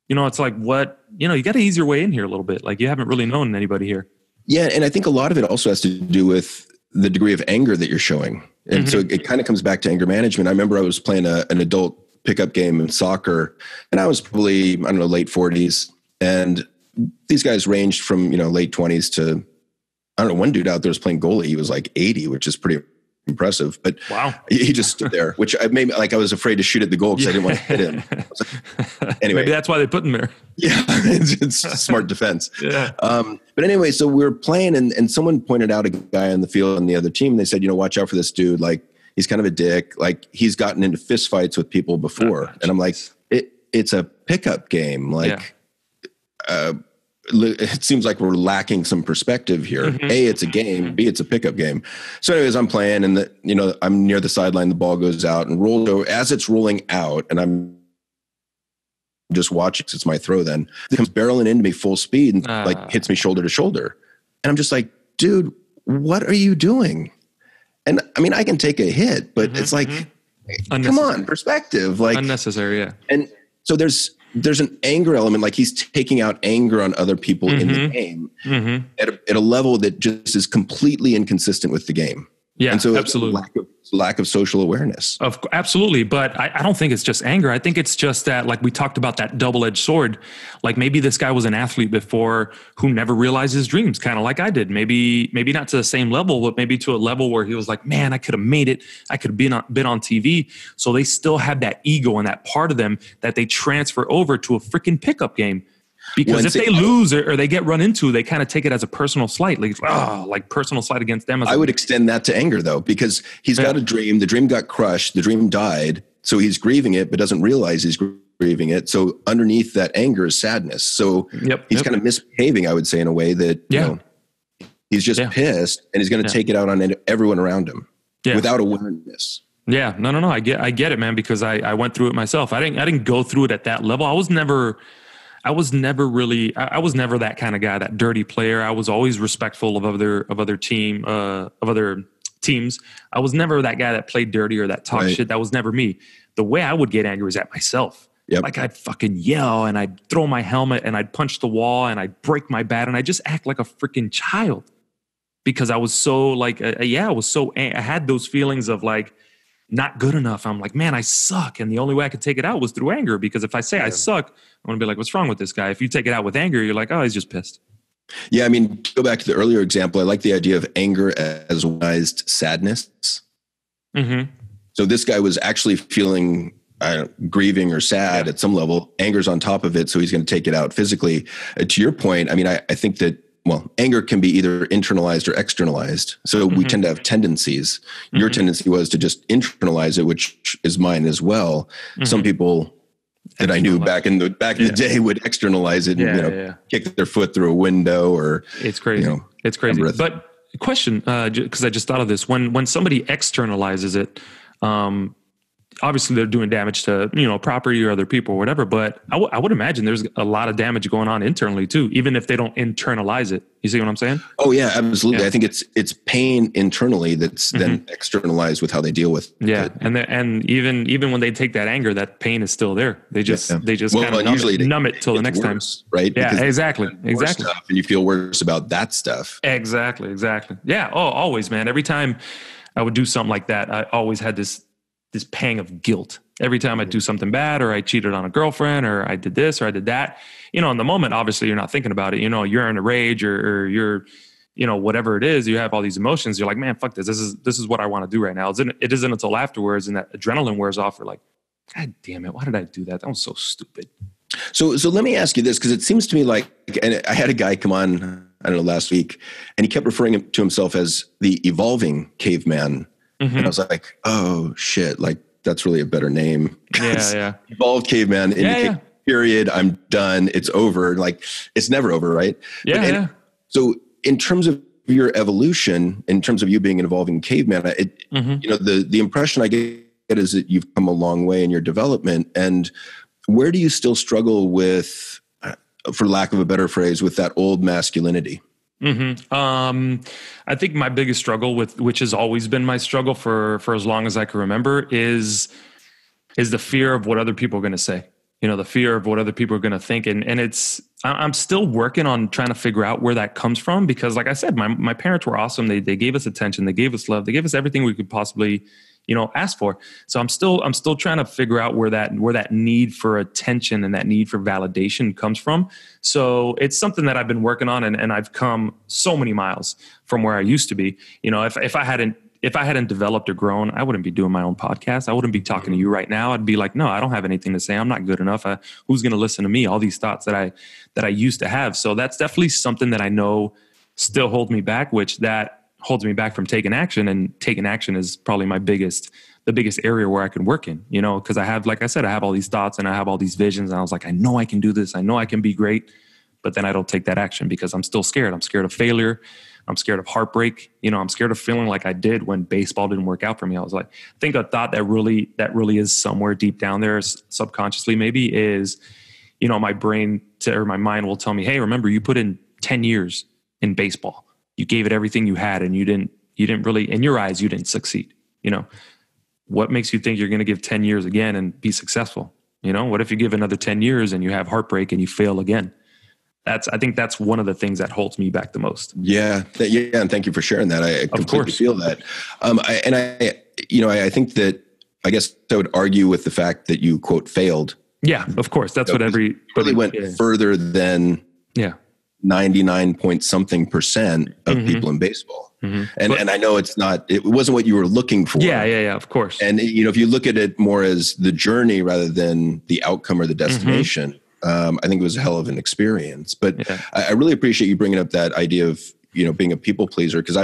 you know, it's like what, you know, you got to ease your way in here a little bit. Like you haven't really known anybody here. Yeah. And I think a lot of it also has to do with the degree of anger that you're showing. And so it kind of comes back to anger management. I remember I was playing an adult pickup game in soccer, and I was probably, I don't know, late 40s. And these guys ranged from, you know, late 20s to, I don't know, one dude out there was playing goalie. He was like 80, which is pretty impressive. But wow, he just stood there, which I made, like I was afraid to shoot at the goal because I didn't want to hit him. Anyway, maybe that's why they put him there. Yeah, it's smart defense. Yeah. But anyway, so we were playing, and someone pointed out a guy on the field on the other team. And they said, you know, watch out for this dude. Like he's kind of a dick. Like he's gotten into fist fights with people before. And I'm like, it's a pickup game. Like, it seems like we're lacking some perspective here. A, it's a game. B, it's a pickup game. So anyways, I'm playing, and you know, I'm near the sideline. The ball goes out and rolls. So as it's rolling out, and I'm just watching because it's my throw. Then it comes barreling into me full speed and like hits me shoulder to shoulder. And I'm just like, dude, what are you doing? And I mean, I can take a hit, but it's like, come on, perspective. Like unnecessary. Yeah. And so there's an anger element, like he's taking out anger on other people in the game at a level that just is completely inconsistent with the game. Yeah, and so absolutely. Lack of social awareness. Absolutely. But I don't think it's just anger. I think it's just that, like we talked about that double-edged sword, like maybe this guy was an athlete before who never realized his dreams, kind of like I did. Maybe not to the same level, but maybe to a level where he was like, man, I could have made it. I could have been on TV. So they still have that ego and that part of them that they transfer over to a freaking pickup game. Because if they lose or they get run into, they kind of take it as a personal slight, like personal slight against them. I would extend that to anger, though, because he's got a dream. The dream got crushed. The dream died. So he's grieving it, but doesn't realize he's grieving it. So underneath that anger is sadness. So he's kind of misbehaving, I would say, in a way that you know, he's just pissed, and he's going to take it out on everyone around him without awareness. Yeah, no. I get it, man, because I went through it myself. I didn't go through it at that level. I was never that kind of guy, that dirty player. I was always respectful of other teams. I was never that guy that played dirty or that talked shit. That was never me. The way I would get angry was at myself. Like I'd fucking yell and I'd throw my helmet and I'd punch the wall and I'd break my bat and I'd just act like a freaking child because I was so like, I had those feelings of like, not good enough. I'm like, man, I suck. And the only way I could take it out was through anger. Because if I say I suck, I'm going to be like, what's wrong with this guy? If you take it out with anger, you're like, oh, he's just pissed. Yeah. I mean, to go back to the earlier example, I like the idea of anger as weaponized sadness. So this guy was actually feeling grieving or sad at some level. Anger's on top of it. So he's going to take it out physically. To your point, I mean, I think that, well, anger can be either internalized or externalized. So we tend to have tendencies. Your tendency was to just internalize it, which is mine as well. Some people that I knew back in the day would externalize it and kick their foot through a window or it's crazy. It's crazy. But question, because I just thought of this, when somebody externalizes it, obviously they're doing damage to, property or other people or whatever, but I would imagine there's a lot of damage going on internally too, even if they don't internalize it. You see what I'm saying? Oh yeah, absolutely. I think it's pain internally that's then externalized with how they deal with it. And even when they take that anger, that pain is still there. They just kind of numb it till the next time. Right? Yeah, because exactly. Stuff and you feel worse about that stuff. Exactly. Yeah. Oh, always, man. Every time I would do something like that, I always had this pang of guilt every time I do something bad, or I cheated on a girlfriend, or I did this, or I did that. In the moment, obviously you're not thinking about it. You're in a rage, or you're, whatever it is. You have all these emotions. You're like, man, fuck this. This is what I want to do right now. It isn't until afterwards and that adrenaline wears off. We're like, God damn it, why did I do that? That was so stupid. So let me ask you this, because it seems to me like, and I had a guy come on, I don't know, last week, and he kept referring to himself as the evolving caveman. And I was like, oh shit, like that's really a better name. Yeah. Evolved caveman period. I'm done. It's over. Like it's never over, right? Yeah. So in terms of your evolution, in terms of you being an evolving caveman, the impression I get is that you've come a long way in your development. And where do you still struggle with, for lack of a better phrase, with that old masculinity? I think my biggest struggle which has always been my struggle for as long as I can remember is the fear of what other people are going to say, the fear of what other people are going to think. And I'm still working on trying to figure out where that comes from, because like I said, my parents were awesome. They gave us attention. They gave us love. They gave us everything we could possibly, ask for. So I'm still trying to figure out where that need for attention and that need for validation comes from. So it's something that I've been working on, and I've come so many miles from where I used to be. If I hadn't developed or grown, I wouldn't be doing my own podcast. I wouldn't be talking to you right now. I'd be like, no, I don't have anything to say. I'm not good enough. Who's going to listen to me? All these thoughts that I used to have. So that's definitely something that I know still holds me back, which that holds me back from taking action. And taking action is probably the biggest area where I can work in, because I have, like I said, I have all these thoughts and I have all these visions. And I was like, I know I can do this. I know I can be great. But then I don't take that action because I'm still scared. I'm scared of failure. I'm scared of heartbreak. I'm scared of feeling like I did when baseball didn't work out for me. I was like, I think a thought that really is somewhere deep down there, subconsciously maybe, is, my brain or my mind will tell me, hey, remember, you put in 10 years in baseball. You gave it everything you had, and you didn't really, in your eyes, you didn't succeed. What makes you think you're going to give 10 years again and be successful? What if you give another 10 years and you have heartbreak and you fail again? I think that's one of the things that holds me back the most. Yeah. And thank you for sharing that. I completely feel that. I think that, I guess I would argue with the fact that you, quote, failed. Yeah, of course. That's what everybody really went further than 99 point something percent of people in baseball. And I know it wasn't what you were looking for. Yeah, of course. And, if you look at it more as the journey rather than the outcome or the destination, I think it was a hell of an experience. But I really appreciate you bringing up that idea of, being a people pleaser, because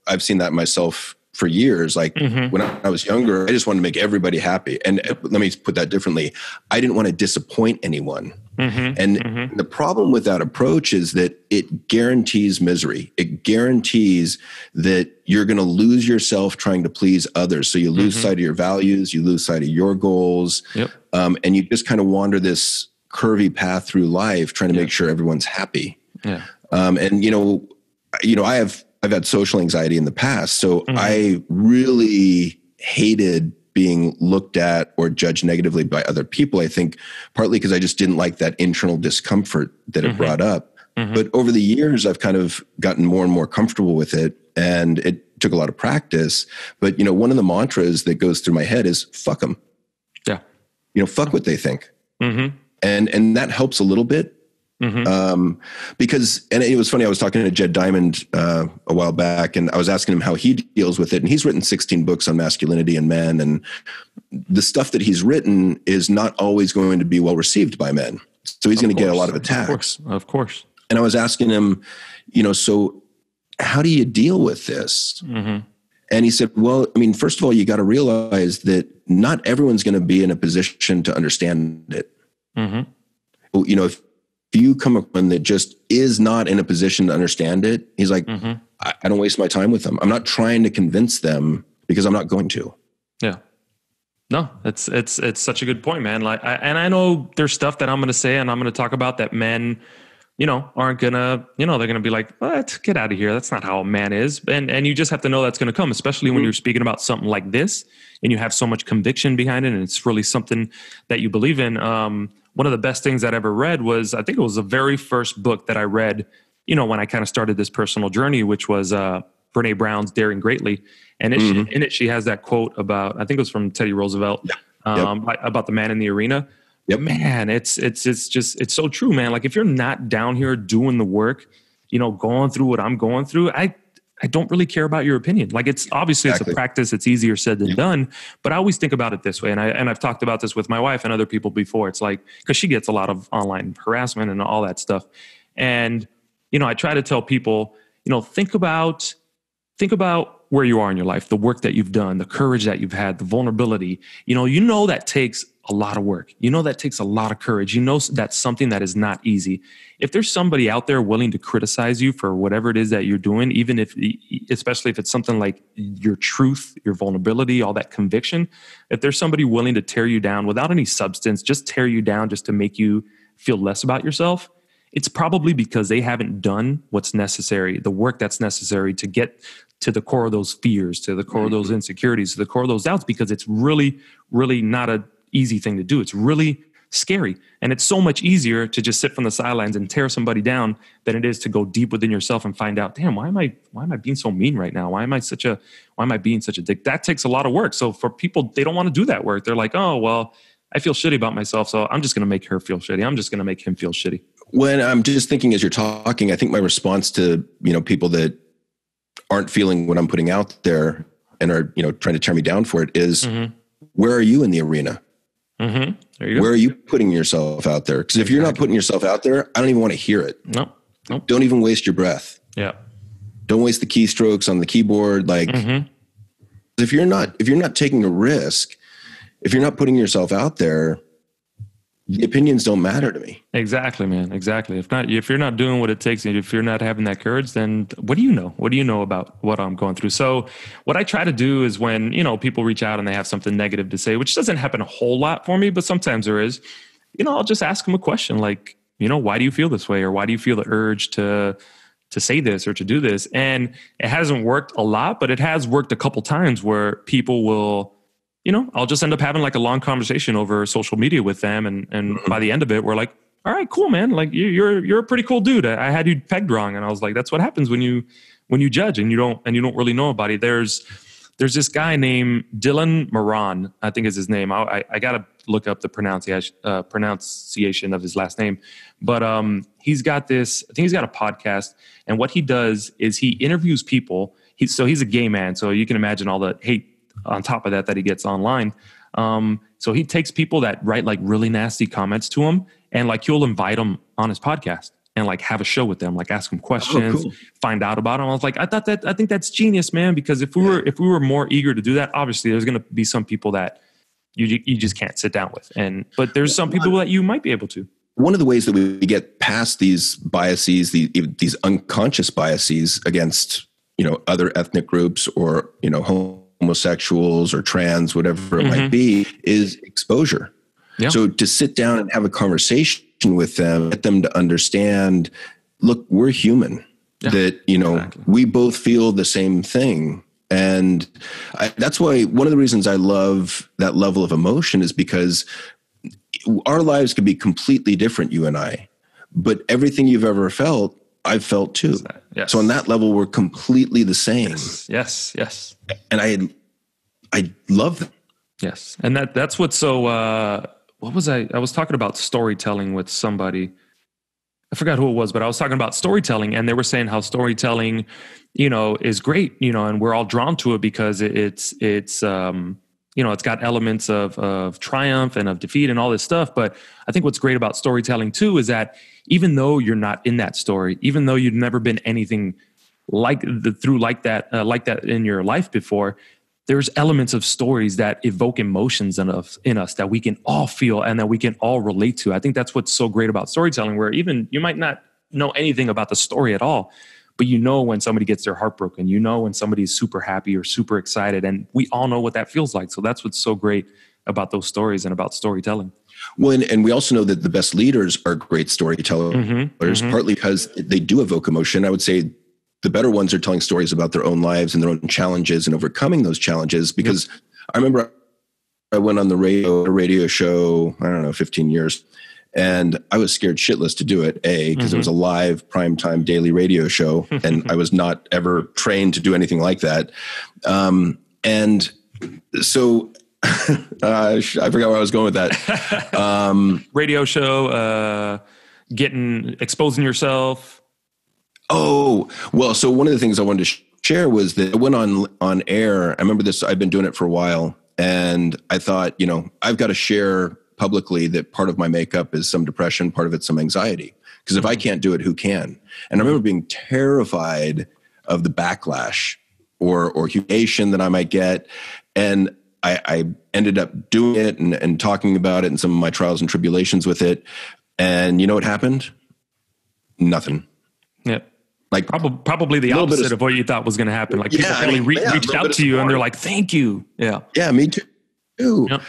I've seen that myself for years. Like when I was younger, I just wanted to make everybody happy. And let me put that differently. I didn't want to disappoint anyone. And the problem with that approach is that it guarantees misery. It guarantees that you're going to lose yourself trying to please others. So you lose sight of your values, you lose sight of your goals, and you just kind of wander this curvy path through life trying to make sure everyone's happy. I've had social anxiety in the past. So I really hated being looked at or judged negatively by other people. I think partly because I just didn't like that internal discomfort that it brought up. But over the years, I've kind of gotten more and more comfortable with it. And it took a lot of practice. But, one of the mantras that goes through my head is fuck them. Yeah. Fuck what they think. And that helps a little bit. Because, and it was funny, I was talking to Jed Diamond a while back, and I was asking him how he deals with it. And he's written 16 books on masculinity and men. And the stuff that he's written is not always going to be well received by men. So he's going to get a lot of attacks. Of course. And I was asking him, so how do you deal with this? And he said, well, first of all, you got to realize that not everyone's going to be in a position to understand it. If you come up one that just is not in a position to understand it, he's like, I don't waste my time with them. I'm not trying to convince them because I'm not going to. Yeah. No, it's such a good point, man. And I know there's stuff that I'm going to say and I'm going to talk about that men, aren't gonna, they're going to be like, what? Get out of here. That's not how a man is. And you just have to know that's going to come, especially when you're speaking about something like this and you have so much conviction behind it. And it's really something that you believe in. One of the best things I'd ever read was, I think it was the very first book that I read, when I kind of started this personal journey, which was Brene Brown's Daring Greatly. And in it, she has that quote about, I think it was from Teddy Roosevelt, about the man in the arena. Man, it's so true, man. Like if you're not down here doing the work, going through what I'm going through, I don't really care about your opinion. Like it's obviously it's a practice. It's easier said than done, but I always think about it this way. And I've talked about this with my wife and other people before. It's like, cause she gets a lot of online harassment and all that stuff. And, I try to tell people, think about where you are in your life, the work that you've done, the courage that you've had, the vulnerability, that takes a lot of work. You know, that takes a lot of courage. You know, that's something that is not easy. If there's somebody out there willing to criticize you for whatever it is that you're doing, even if, especially if it's something like your truth, your vulnerability, all that conviction, if there's somebody willing to tear you down without any substance, just tear you down just to make you feel less about yourself, it's probably because they haven't done what's necessary, the work that's necessary to get to the core of those fears, to the core of those insecurities, to the core of those doubts, because it's really, really not an easy thing to do. It's really scary. And it's so much easier to just sit from the sidelines and tear somebody down than it is to go deep within yourself and find out, damn, why am I being so mean right now? Why am I being such a dick? That takes a lot of work. So for people, they don't want to do that work. They're like, oh, well, I feel shitty about myself, so I'm just going to make her feel shitty. I'm just going to make him feel shitty. When I'm just thinking as you're talking, I think my response to, people that aren't feeling what I'm putting out there and are, trying to tear me down for it is, where are you in the arena? Mm-hmm. There you go. Where are you putting yourself out there? Because if you're not putting yourself out there, I don't even want to hear it. No. Don't even waste your breath. Yeah. Don't waste the keystrokes on the keyboard. Like, if you're not taking a risk, if you're not putting yourself out there, the opinions don't matter to me. Exactly, man. Exactly. If you're not doing what it takes, and if you're not having that courage, then what do you know? What do you know about what I'm going through? So what I try to do is when, people reach out and they have something negative to say, which doesn't happen a whole lot for me, but sometimes there is, I'll just ask them a question like, why do you feel this way? Or why do you feel the urge to say this or to do this? And it hasn't worked a lot, but it has worked a couple times where people will, I'll just end up having like a long conversation over social media with them. And by the end of it, we're like, all right, cool, man. Like you're a pretty cool dude. I had you pegged wrong. And I was like, that's what happens when you judge and you don't really know about it. There's this guy named Dylan Moran, I think is his name. I got to look up the pronunciation of his last name, but he's got a podcast, and what he does is he interviews people. He's a gay man. So you can imagine all the hate on top of that he gets online. So he takes people that write like really nasty comments to him, and like he'll invite them on his podcast and like have a show with them, like ask them questions, find out about them. I was like, I think that's genius, man. Because if we were more eager to do that, obviously there's going to be some people that you just can't sit down with. But there's some people that you might be able to. One of the ways that we get past these biases, these unconscious biases against, other ethnic groups or, homosexuals or trans, whatever it might be, is exposure. Yeah. So to sit down and have a conversation with them, get them to understand, look, we're human, that, exactly. We both feel the same thing. And that's why one of the reasons I love that level of emotion is because our lives could be completely different, you and I, but everything you've ever felt, I've felt too. Yes. So on that level, we're completely the same. Yes. And I love that. Yes. And that's what's so, what was I was talking about storytelling with somebody. I forgot who it was, but I was talking about storytelling, and they were saying how storytelling, is great, and we're all drawn to it because it's got elements of triumph and of defeat and all this stuff. But I think what's great about storytelling too is that even though you're not in that story, even though you've never been anything like that in your life before, there's elements of stories that evoke emotions in us that we can all feel and that we can all relate to. I think that's what's so great about storytelling, where even you might not know anything about the story at all, but when somebody gets their heart broken, when somebody's super happy or super excited, and we all know what that feels like. So that's what's so great about those stories and about storytelling. Well, and we also know that the best leaders are great storytellers, partly because they do evoke emotion. I would say the better ones are telling stories about their own lives and their own challenges and overcoming those challenges. Because I remember I went on a radio show, 15 years, and I was scared shitless to do it, because it was a live primetime daily radio show, and I was not ever trained to do anything like that. And so I forgot where I was going with that. Radio show, exposing yourself. Oh, well, so one of the things I wanted to share was that I went on air. I remember this, I've been doing it for a while, and I thought, I've got to share publicly that part of my makeup is some depression, part of it's some anxiety. Because if I can't do it, who can? And I remember being terrified of the backlash or humiliation that I might get. And I ended up doing it and talking about it and some of my trials and tribulations with it. And you know what happened? Nothing. Yeah. Like probably the opposite of what you thought was going to happen. Like people probably reached out to you and they're like, thank you. Yeah. Yeah, me too. Yep.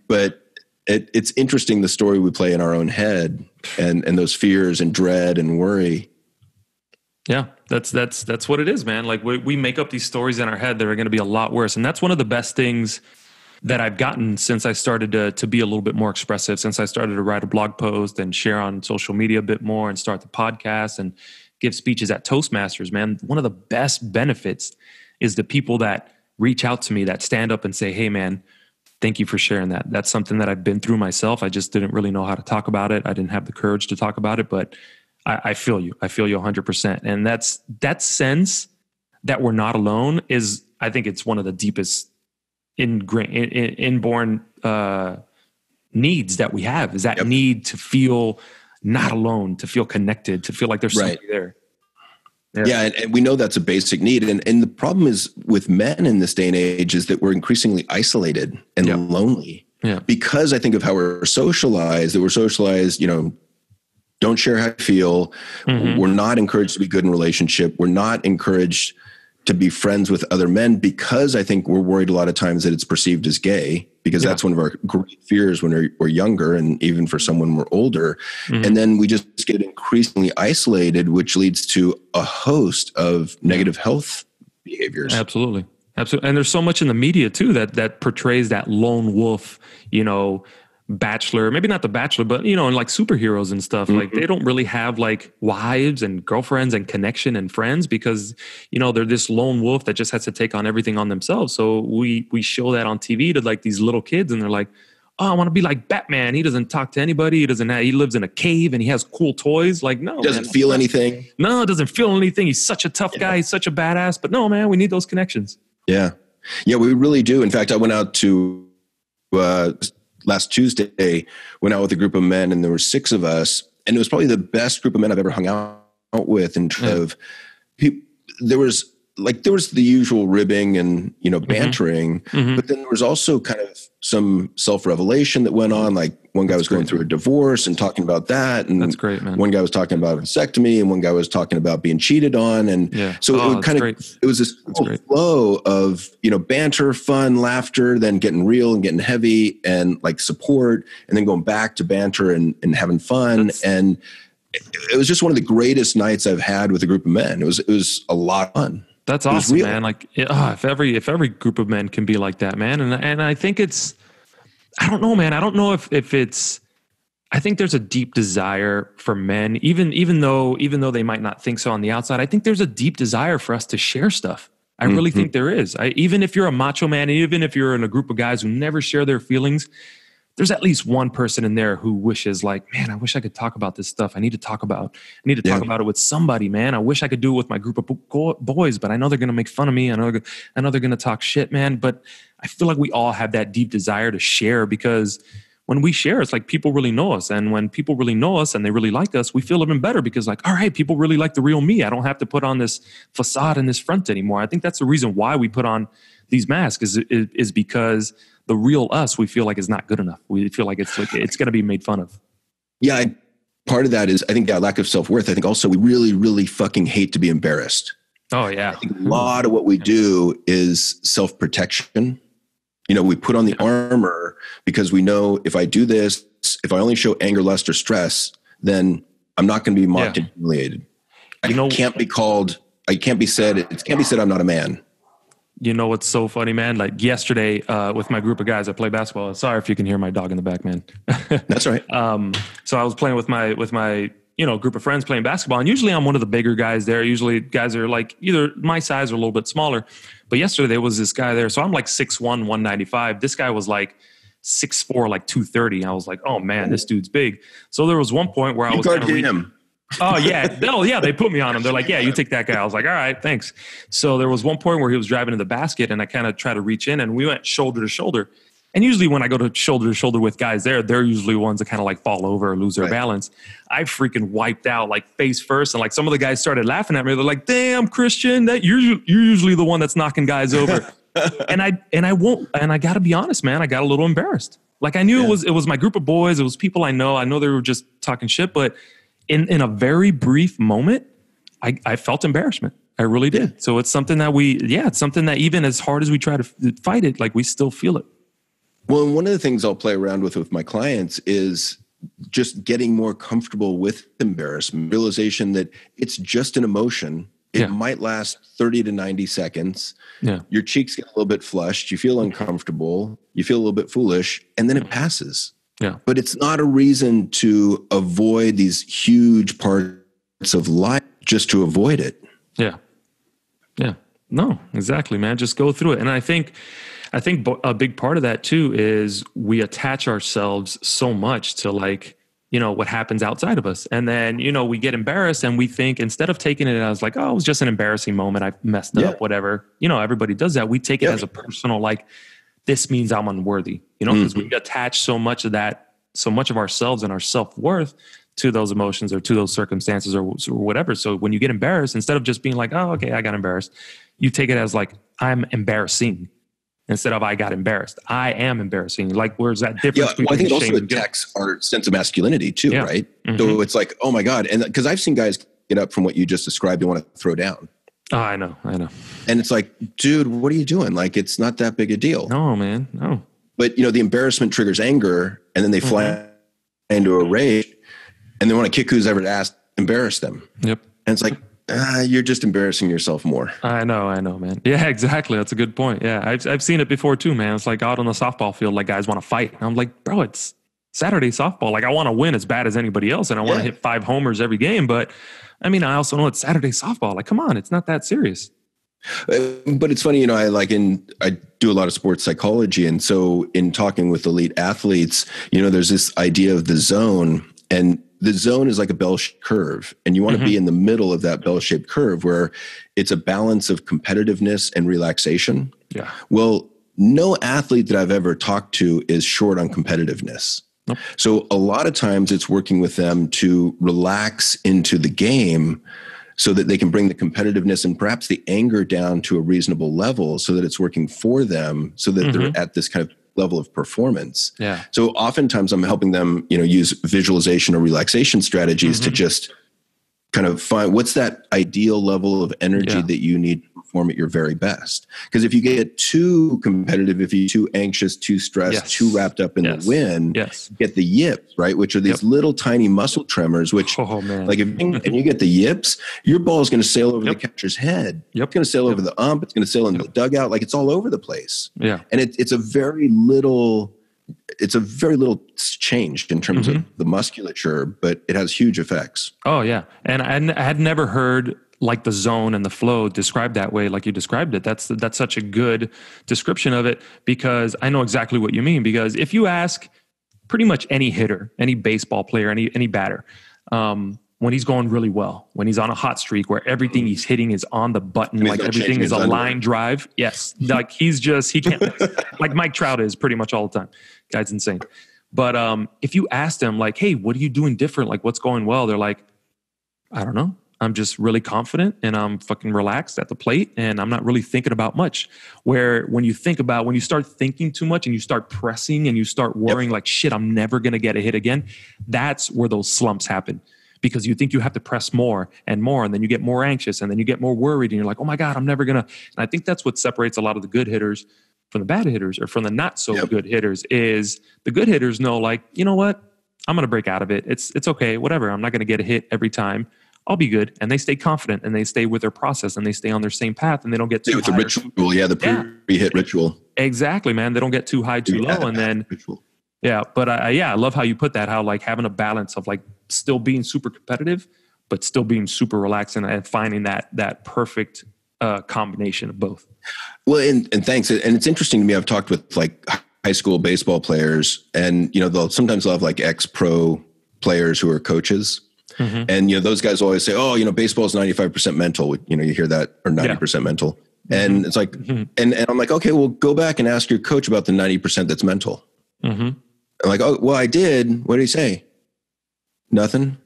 But it's interesting, the story we play in our own head and those fears and dread and worry. Yeah, that's what it is, man. Like we make up these stories in our head that are going to be a lot worse. And that's one of the best things that I've gotten since I started to be a little bit more expressive, since I started to write a blog post and share on social media a bit more and start the podcast and give speeches at Toastmasters, man. One of the best benefits is the people that reach out to me, that stand up and say, hey, man, thank you for sharing that. That's something that I've been through myself. I just didn't really know how to talk about it. I didn't have the courage to talk about it, but I feel you. I feel you 100%. And that sense that we're not alone is, I think it's one of the deepest inborn needs that we have, is that need to feel not alone, to feel connected, to feel like there's somebody there. Yeah, and we know that's a basic need. And the problem is with men in this day and age is that we're increasingly isolated and lonely. Yeah. Because I think of how we're socialized, don't share how you feel. Mm-hmm. We're not encouraged to be good in relationship. We're not encouraged to be friends with other men because I think we're worried a lot of times that it's perceived as gay, because that's one of our great fears when we're younger and even for someone we're older. Mm-hmm. And then we just get increasingly isolated, which leads to a host of negative health behaviors. Absolutely. Absolutely. And there's so much in the media too that portrays that lone wolf, bachelor, maybe not the bachelor, but and like superheroes and stuff, like they don't really have like wives and girlfriends and connection and friends because they're this lone wolf that just has to take on everything on themselves. So we show that on TV to like these little kids and they're like, oh, I want to be like Batman. He doesn't talk to anybody. He lives in a cave and he has cool toys. Like, no, doesn't feel anything. No, doesn't feel anything. He's such a tough guy. He's such a badass, but no, man, we need those connections. Yeah, we really do. In fact, I went out to last Tuesday, went out with a group of men, and there were 6 of us, and it was probably the best group of men I've ever hung out with. In terms of people, there was the usual ribbing and bantering, but then there was also kind of some self-revelation that went on. Like one guy was going through a divorce and talking about that, and that's great, man. One guy was talking about vasectomy, and one guy was talking about being cheated on, and so it was this flow of banter, fun, laughter, then getting real and getting heavy, and like support, and then going back to banter and having fun. And it was just one of the greatest nights I've had with a group of men. It was a lot of fun. That's awesome, man. Like, if every group of men can be like that, man. And I think I don't know, man. I don't know if it's, I think there's a deep desire for men, even though they might not think so on the outside. I think there's a deep desire for us to share stuff. I really think there is. Even if you're a macho man, even if you're in a group of guys who never share their feelings, there's at least one person in there who wishes like, man, I wish I could talk about this stuff. I need to talk about it with somebody, man. I wish I could do it with my group of boys, but I know they're going to make fun of me. I know they're going to talk shit, man. But I feel like we all have that deep desire to share, because when we share, it's like people really know us. And when people really know us and they really like us, we feel even better because like, all right, people really like the real me. I don't have to put on this facade and this front anymore. I think that's the reason why we put on these masks is because the real us, we feel like is not good enough. We feel like it's going to be made fun of. Yeah. Part of that is, I think, that lack of self-worth. I think also we really, really fucking hate to be embarrassed. Oh yeah. I think a lot of what we do is self-protection. We put on the armor because we know if I do this, if I only show anger, lust, or stress, then I'm not going to be mocked and humiliated. It can't be said I'm not a man. You know what's so funny, man? Like yesterday with my group of guys, I play basketball. Sorry if you can hear my dog in the back, man. That's all right. So I was playing with my group of friends playing basketball, and usually I'm one of the bigger guys there. Usually guys are like either my size or a little bit smaller. But yesterday there was this guy there. So I'm like 6'1", 195. This guy was like 6'4", like 230. I was like, oh man, this dude's big. So there was one point where I was kind of him. Oh yeah. No, yeah. They put me on him. They're like, yeah, you take that guy. I was like, all right, thanks. So there was one point where he was driving to the basket and I kind of tried to reach in and we went shoulder to shoulder. And usually when I go to shoulder with guys there, they're usually ones that kind of like fall over or lose their balance. I freaking wiped out like face first. And like some of the guys started laughing at me. They're like, damn, Christian, that you're usually the one that's knocking guys over. and I won't, and I got to be honest, man, I got a little embarrassed. Like I knew it was my group of boys. It was people I know. I know they were just talking shit, but in a very brief moment, I felt embarrassment. I really did. Yeah. So it's something that it's something that even as hard as we try to fight it, like we still feel it. Well, and one of the things I'll play around with my clients is just getting more comfortable with embarrassment, realization that it's just an emotion. It might last 30 to 90 seconds. Yeah. Your cheeks get a little bit flushed. You feel uncomfortable. You feel a little bit foolish, and then it passes. Yeah. But it's not a reason to avoid these huge parts of life just to avoid it. Yeah. Yeah. No, exactly, man. Just go through it. And I think a big part of that too is we attach ourselves so much to like, what happens outside of us. And then, we get embarrassed and we think instead of taking it as like, oh, it was just an embarrassing moment. I messed up, whatever. Everybody does that. We take it as a personal, like, this means I'm unworthy, because we attach so much of ourselves and our self-worth to those emotions or to those circumstances or whatever. So when you get embarrassed, instead of just being like, oh, okay, I got embarrassed, you take it as like, I'm embarrassing. Instead of I got embarrassed, I am embarrassing. Like, where's that difference? I think it also attacks our sense of masculinity too, right? Mm-hmm. So it's like, oh my God. And because I've seen guys get up from what you just described, they want to throw down. Oh, I know. And it's like, dude, what are you doing? Like, it's not that big a deal. No, man, no. But the embarrassment triggers anger, and then they fly into a rage, and they want to kick who's ever embarrass them. Yep. And it's like, you're just embarrassing yourself more. I know, man. Yeah, exactly. That's a good point. Yeah, I've seen it before too, man. It's like out on the softball field, like guys want to fight. And I'm like, bro, it's Saturday softball. Like I want to win as bad as anybody else, and I want to hit 5 homers every game. But I mean, I also know it's Saturday softball. Like, come on, it's not that serious. But it's funny, I do a lot of sports psychology, and so in talking with elite athletes, there's this idea of the zone, and the zone is like a bell-shaped curve, and you want to be in the middle of that bell-shaped curve where it's a balance of competitiveness and relaxation. Yeah. Well, no athlete that I've ever talked to is short on competitiveness. Nope. So a lot of times it's working with them to relax into the game so that they can bring the competitiveness and perhaps the anger down to a reasonable level so that it's working for them, so that they're at this kind of level of performance. Yeah. So oftentimes I'm helping them, use visualization or relaxation strategies to just kind of find what's that ideal level of energy that you need to perform at your very best. Because if you get too competitive, if you're too anxious, too stressed, too wrapped up in the win, you get the yips, right? Which are these little tiny muscle tremors, which like and you get the yips, your ball is going to sail over the catcher's head. It's going to sail over the ump. It's going to sail into the dugout. Like it's all over the place. Yeah. And it's a very little change in terms of the musculature, but it has huge effects. Oh yeah. And I had never heard like the zone and the flow described that way, like you described it. That's such a good description of it, because I know exactly what you mean. Because if you ask pretty much any hitter, any baseball player, any batter, when he's going really well, when he's on a hot streak where everything he's hitting is on the button, like everything is a line drive. Yes. Like he can't, like Mike Trout is pretty much all the time. Guy's insane. But if you ask them like, hey, what are you doing different? Like what's going well? They're like, I don't know. I'm just really confident and I'm fucking relaxed at the plate and I'm not really thinking about much. Where when you start thinking too much and you start pressing and you start worrying like, shit, I'm never going to get a hit again. That's where those slumps happen. Because you think you have to press more, and then you get more anxious, and then you get more worried, and you're like, oh my God, I'm never gonna. And I think that's what separates a lot of the good hitters from the bad hitters, or from the not so good hitters, is the good hitters know, like, you know what, I'm gonna break out of it. It's okay, whatever. I'm not gonna get a hit every time. I'll be good. And they stay confident, and they stay with their process, and they stay on their same path, and they don't get too high. It's a ritual, the pre-hit ritual. Exactly, man. They don't get too high, too low, and then. Ritual. Yeah, but I love how you put that, how like having a balance of like still being super competitive, but still being super relaxed and finding that perfect combination of both. Well, and thanks. And it's interesting to me. I've talked with like high school baseball players, and they'll have like ex-pro players who are coaches. Mm-hmm. And those guys always say, oh, baseball is 95% mental. You hear that, or 90% mental. And it's like, and I'm like, okay, well, go back and ask your coach about the 90% that's mental. Mm-hmm. I'm like, oh, well, I did. What did he say? Nothing.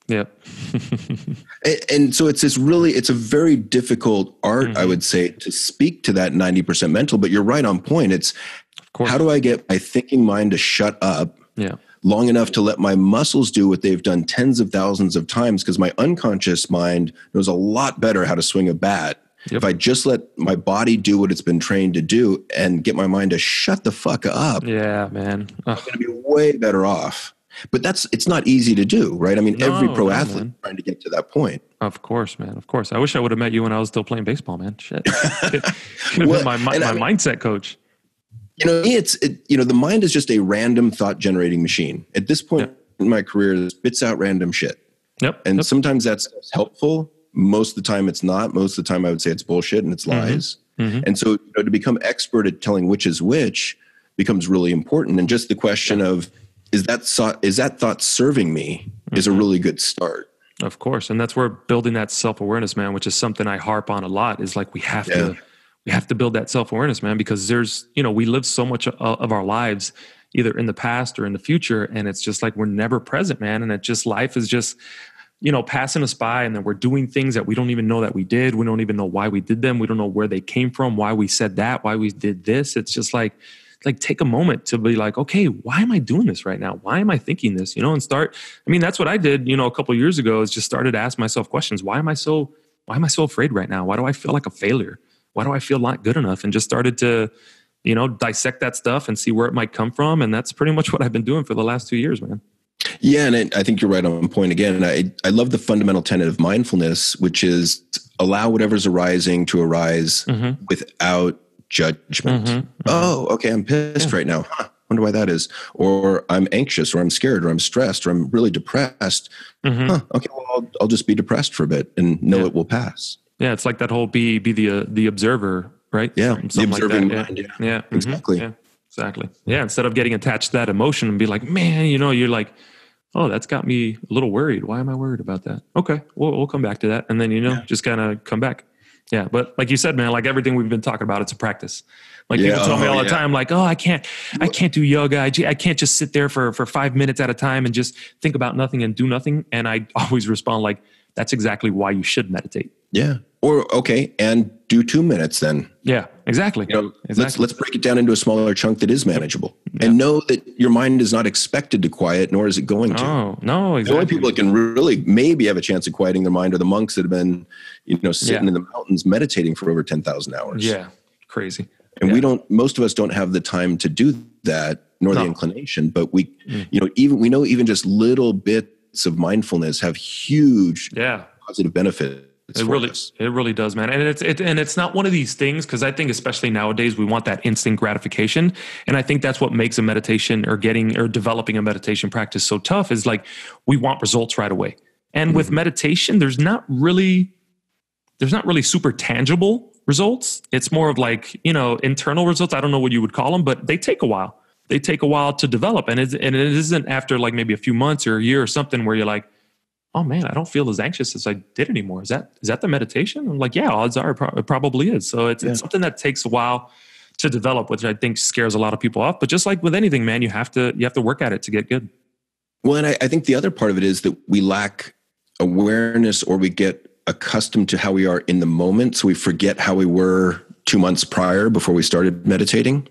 Yep. And so it's a very difficult art, I would say, to speak to that 90% mental, but you're right on point. It's how do I get my thinking mind to shut up long enough to let my muscles do what they've done tens of thousands of times? Because my unconscious mind knows a lot better how to swing a bat. If I just let my body do what it's been trained to do and get my mind to shut the fuck up, yeah, man, I'm going to be way better off. But it's not easy to do, right? I mean, every pro athlete is trying to get to that point. Of course, man. Of course. I wish I would have met you when I was still playing baseball, man. Shit. Could have been my mindset coach. The mind is just a random thought generating machine. At this point in my career, it spits out random shit. And sometimes that's helpful. Most of the time it's not. Most of the time I would say it's bullshit and it's lies. And so to become expert at telling which is which becomes really important. And just the question of, is that thought serving me is a really good start. Of course. And that's where building that self-awareness, man, which is something I harp on a lot, is like we have to build that self-awareness, man, because we live so much of our lives either in the past or in the future. And it's just like, we're never present, man. And life is just, passing us by, and then we're doing things that we don't even know that we did. We don't even know why we did them. We don't know where they came from, why we said that, why we did this. It's just like take a moment to be like, okay, why am I doing this right now? Why am I thinking this? And that's what I did, a couple of years ago, is just started to ask myself questions. Why am I so afraid right now? Why do I feel like a failure? Why do I feel not good enough? And just started to, dissect that stuff and see where it might come from. And that's pretty much what I've been doing for the last 2 years, man. Yeah. And I think you're right on point again. And I love the fundamental tenet of mindfulness, which is allow whatever's arising to arise without judgment. Oh, okay. I'm pissed right now. Wonder why that is. Or I'm anxious, or I'm scared, or I'm stressed, or I'm really depressed. Okay. Well, I'll just be depressed for a bit and know it will pass. Yeah. It's like that whole be the observer, right? Yeah. The observing mind. Yeah. Exactly. Yeah. Exactly. Yeah. Instead of getting attached to that emotion and be like, man, you're like, oh, that's got me a little worried. Why am I worried about that? Okay. We'll come back to that. And then, just kind of come back. Yeah. But like you said, man, like everything we've been talking about, it's a practice. Like people tell me all the time, like, oh, I can't do yoga. I can't just sit there for 5 minutes at a time and just think about nothing and do nothing. And I always respond like, that's exactly why you should meditate. Yeah. Or, okay. And do 2 minutes then. Yeah, exactly. Let's break it down into a smaller chunk that is manageable, and know that your mind is not expected to quiet, nor is it going to. No, exactly. The only people that can really maybe have a chance of quieting their mind are the monks that have been, sitting in the mountains meditating for over 10,000 hours. Yeah. Crazy. And most of us don't have the time to do that, nor the inclination, but we know even just little bits of mindfulness have huge positive benefits. It really does, man. And it's not one of these things, because I think especially nowadays we want that instant gratification, and I think that's what makes a meditation or developing a meditation practice so tough, is like we want results right away. And with meditation, there's not really super tangible results. It's more of like internal results. I don't know what you would call them, but they take a while. They take a while to develop, and it isn't after like maybe a few months or a year or something where you're like, oh man, I don't feel as anxious as I did anymore. Is that the meditation? I'm like, yeah, odds are it probably is. So it's something that takes a while to develop, which I think scares a lot of people off. But just like with anything, man, you have to work at it to get good. Well, and I think the other part of it is that we lack awareness, or we get accustomed to how we are in the moment. So we forget how we were 2 months prior before we started meditating.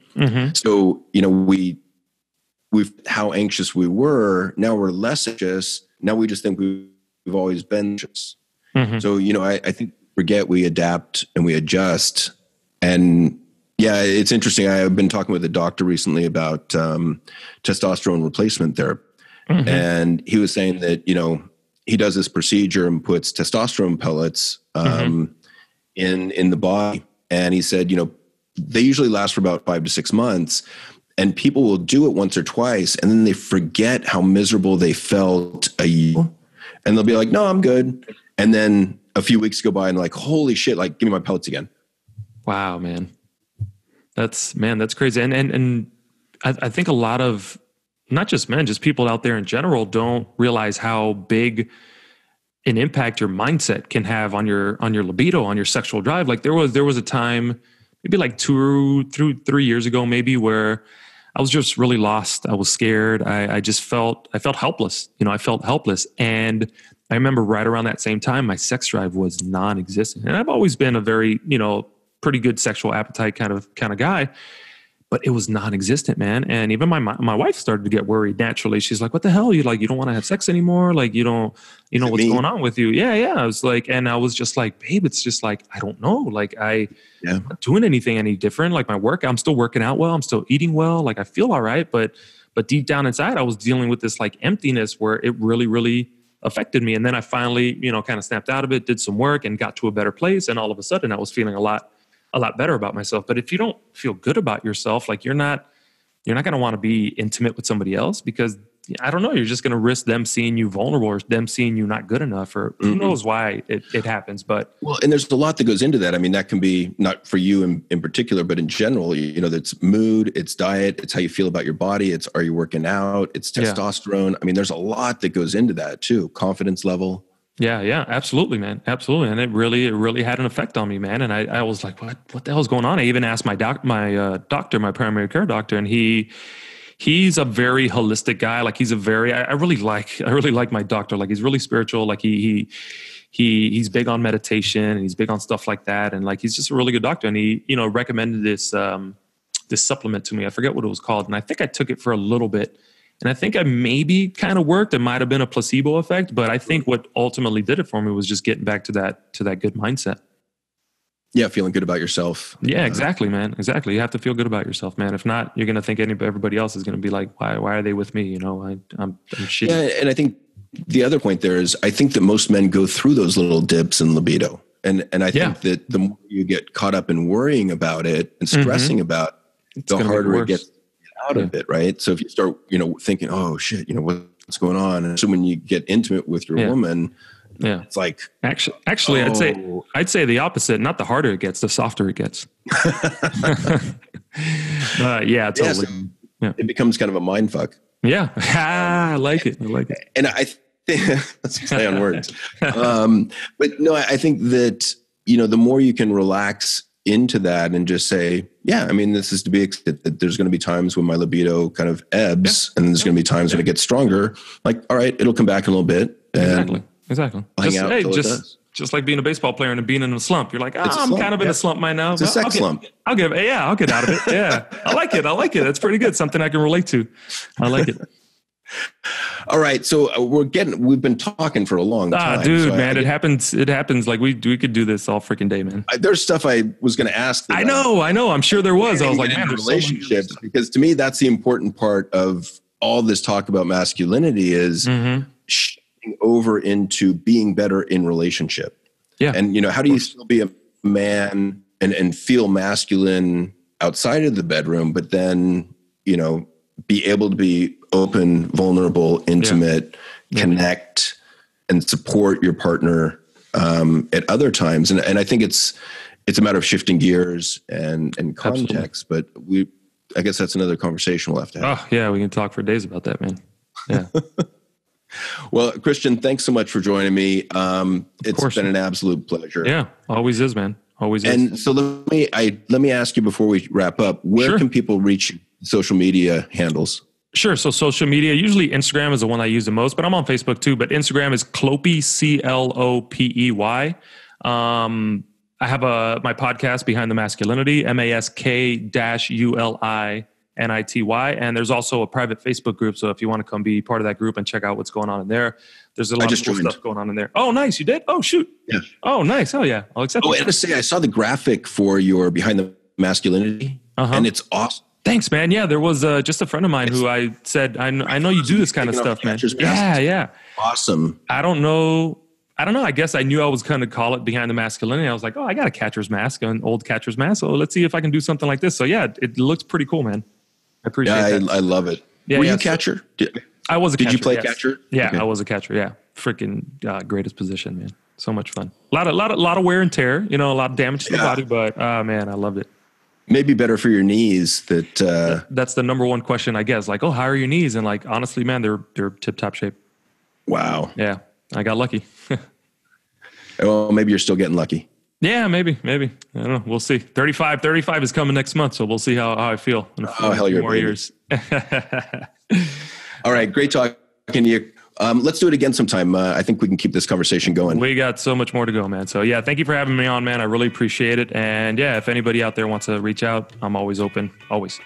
So, we've how anxious we were. Now we're less anxious. Now we just think we've always been anxious. So, I think we adapt and we adjust. And yeah, it's interesting. I've been talking with a doctor recently about testosterone replacement therapy. And he was saying that, he does this procedure and puts testosterone pellets in the body. And he said, they usually last for about 5 to 6 months. And people will do it once or twice, and then they forget how miserable they felt a year. And they'll be like, no, I'm good. And then a few weeks go by and like, holy shit, like, give me my pellets again. Wow, man. That's crazy. And I think a lot of, not just men, just people out there in general don't realize how big an impact your mindset can have on your libido, on your sexual drive. Like there was a time, maybe like 2 through 3 years ago, maybe, where I was just really lost. I was scared. I felt helpless. I felt helpless. And I remember right around that same time, my sex drive was non-existent. And I've always been a very, pretty good sexual appetite kind of guy, but it was non-existent, man. And even my wife started to get worried naturally. She's like, what the hell? You don't want to have sex anymore? Like, you don't, what's going on with you? Yeah. I was like, and I was just like, babe, it's just like, I don't know. Like I'm not doing anything any different. Like my work, I'm still working out well. I'm still eating well. Like I feel all right. But deep down inside, I was dealing with this like emptiness where it really, really affected me. And then I finally, kind of snapped out of it, did some work and got to a better place. And all of a sudden I was feeling a lot better about myself. But if you don't feel good about yourself, like you're not going to want to be intimate with somebody else because I don't know, you're just going to risk them seeing you vulnerable or them seeing you not good enough or who knows why it happens. But well, and there's a lot that goes into that. I mean, that can be not for you in particular, but in general, it's mood, it's diet, it's how you feel about your body. It's, are you working out? It's testosterone. I mean, there's a lot that goes into that too. Confidence level. Yeah, absolutely, man. Absolutely. And it really had an effect on me, man. And I was like, what the hell's going on? I even asked my primary care doctor, and he's a very holistic guy. Like he's I really like my doctor. Like he's really spiritual. Like he's big on meditation and he's big on stuff like that. And like, he's just a really good doctor. And he, recommended this supplement to me. I forget what it was called. And I think I took it for a little bit. And I think I maybe kind of worked. It might've been a placebo effect, but I think what ultimately did it for me was just getting back to that good mindset. Yeah. Feeling good about yourself. Yeah, exactly, man. Exactly. You have to feel good about yourself, man. If not, you're going to think everybody else is going to be like, why are they with me? I'm shitty. Yeah. And I think the other point there is, I think that most men go through those little dips in libido. And I think that the more you get caught up in worrying about it and stressing about it, the harder it gets out of it, right? So if you start, thinking, oh shit, what's going on? And so when you get intimate with your woman, it's like actually, I'd say the opposite. Not the harder it gets, the softer it gets. Yeah, totally. So it becomes kind of a mind fuck. Yeah, I like it. And I think let's play on words. But no, I think that the more you can relax into that and just say, this is to be expected. There's going to be times when my libido kind of ebbs and there's going to be times when it gets stronger. Like, all right, it'll come back in a little bit. And Exactly. Just like being a baseball player and being in a slump. You're like, I'm kind of in a slump right now. It's a sex slump. I'll get out of it. Yeah. I like it. That's pretty good. Something I can relate to. I like it. All right. So we've been talking for a long time. Dude, so man, it happens. Like we could do this all freaking day, man. There's stuff I was going to ask. I know. I'm sure there was. I was like, man, relationships, because to me, that's the important part of all this talk about masculinity is shifting over into being better in relationship. Yeah. And, how do you still be a man and feel masculine outside of the bedroom, but then, be able to be open, vulnerable, intimate, connect, and support your partner at other times. And I think it's a matter of shifting gears and context. Absolutely. But I guess that's another conversation we'll have to have. Oh yeah, we can talk for days about that, man. Yeah. Well, Christian, thanks so much for joining me. It's been an absolute pleasure. Yeah, always is, man. Always is. And so let me ask you before we wrap up, where can people reach social media handles? Sure. So social media, usually Instagram is the one I use the most, but I'm on Facebook too. But Instagram is Clopey, Clopey. I have my podcast, Behind the Masculinity, MASK-ULINITY. And there's also a private Facebook group. So if you want to come be part of that group and check out what's going on in there, there's a lot of cool stuff going on in there. Oh, nice. You did? Oh, shoot. Yeah. Oh, nice. Oh, yeah. I'll accept it. And to say, I saw the graphic for your Behind the Masculinity, and it's awesome. Thanks, man. Yeah, there was just a friend of mine who I said, I know you do this kind of stuff, man. Yeah. Awesome. I don't know. I guess I knew I was going to call it Behind the Masculinity. I was like, I got a catcher's mask, an old catcher's mask. So let's see if I can do something like this. So yeah, it looks pretty cool, man. I appreciate that. I love it. Yeah, were you a catcher? I was a catcher. Did you play catcher? Yeah, okay. I was a catcher. Yeah. Freaking greatest position, man. So much fun. A lot of wear and tear, a lot of damage to the body, but man, I loved it. Maybe better for your knees. That's the number one question, I guess. Like, how are your knees? And like, honestly, man, they're tip-top shape. Wow. Yeah, I got lucky. Well, maybe you're still getting lucky. Yeah, maybe. I don't know. We'll see. 35 is coming next month, so we'll see how I feel in a few more years. All right, great talking to you. Let's do it again sometime. I think we can keep this conversation going. We got so much more to go, man. So yeah, thank you for having me on, man. I really appreciate it. And yeah, if anybody out there wants to reach out, I'm always open. Always.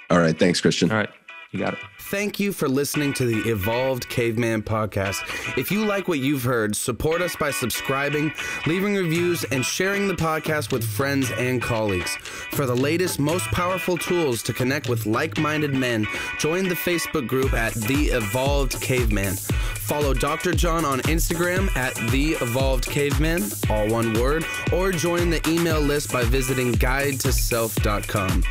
All right. Thanks, Christian. All right. You got it. Thank you for listening to the Evolved Caveman podcast. If you like what you've heard, support us by subscribing, leaving reviews, and sharing the podcast with friends and colleagues. For the latest, most powerful tools to connect with like-minded men, join the Facebook group at The Evolved Caveman. Follow Dr. John on Instagram at The Evolved Caveman, all one word, or join the email list by visiting guidetoself.com.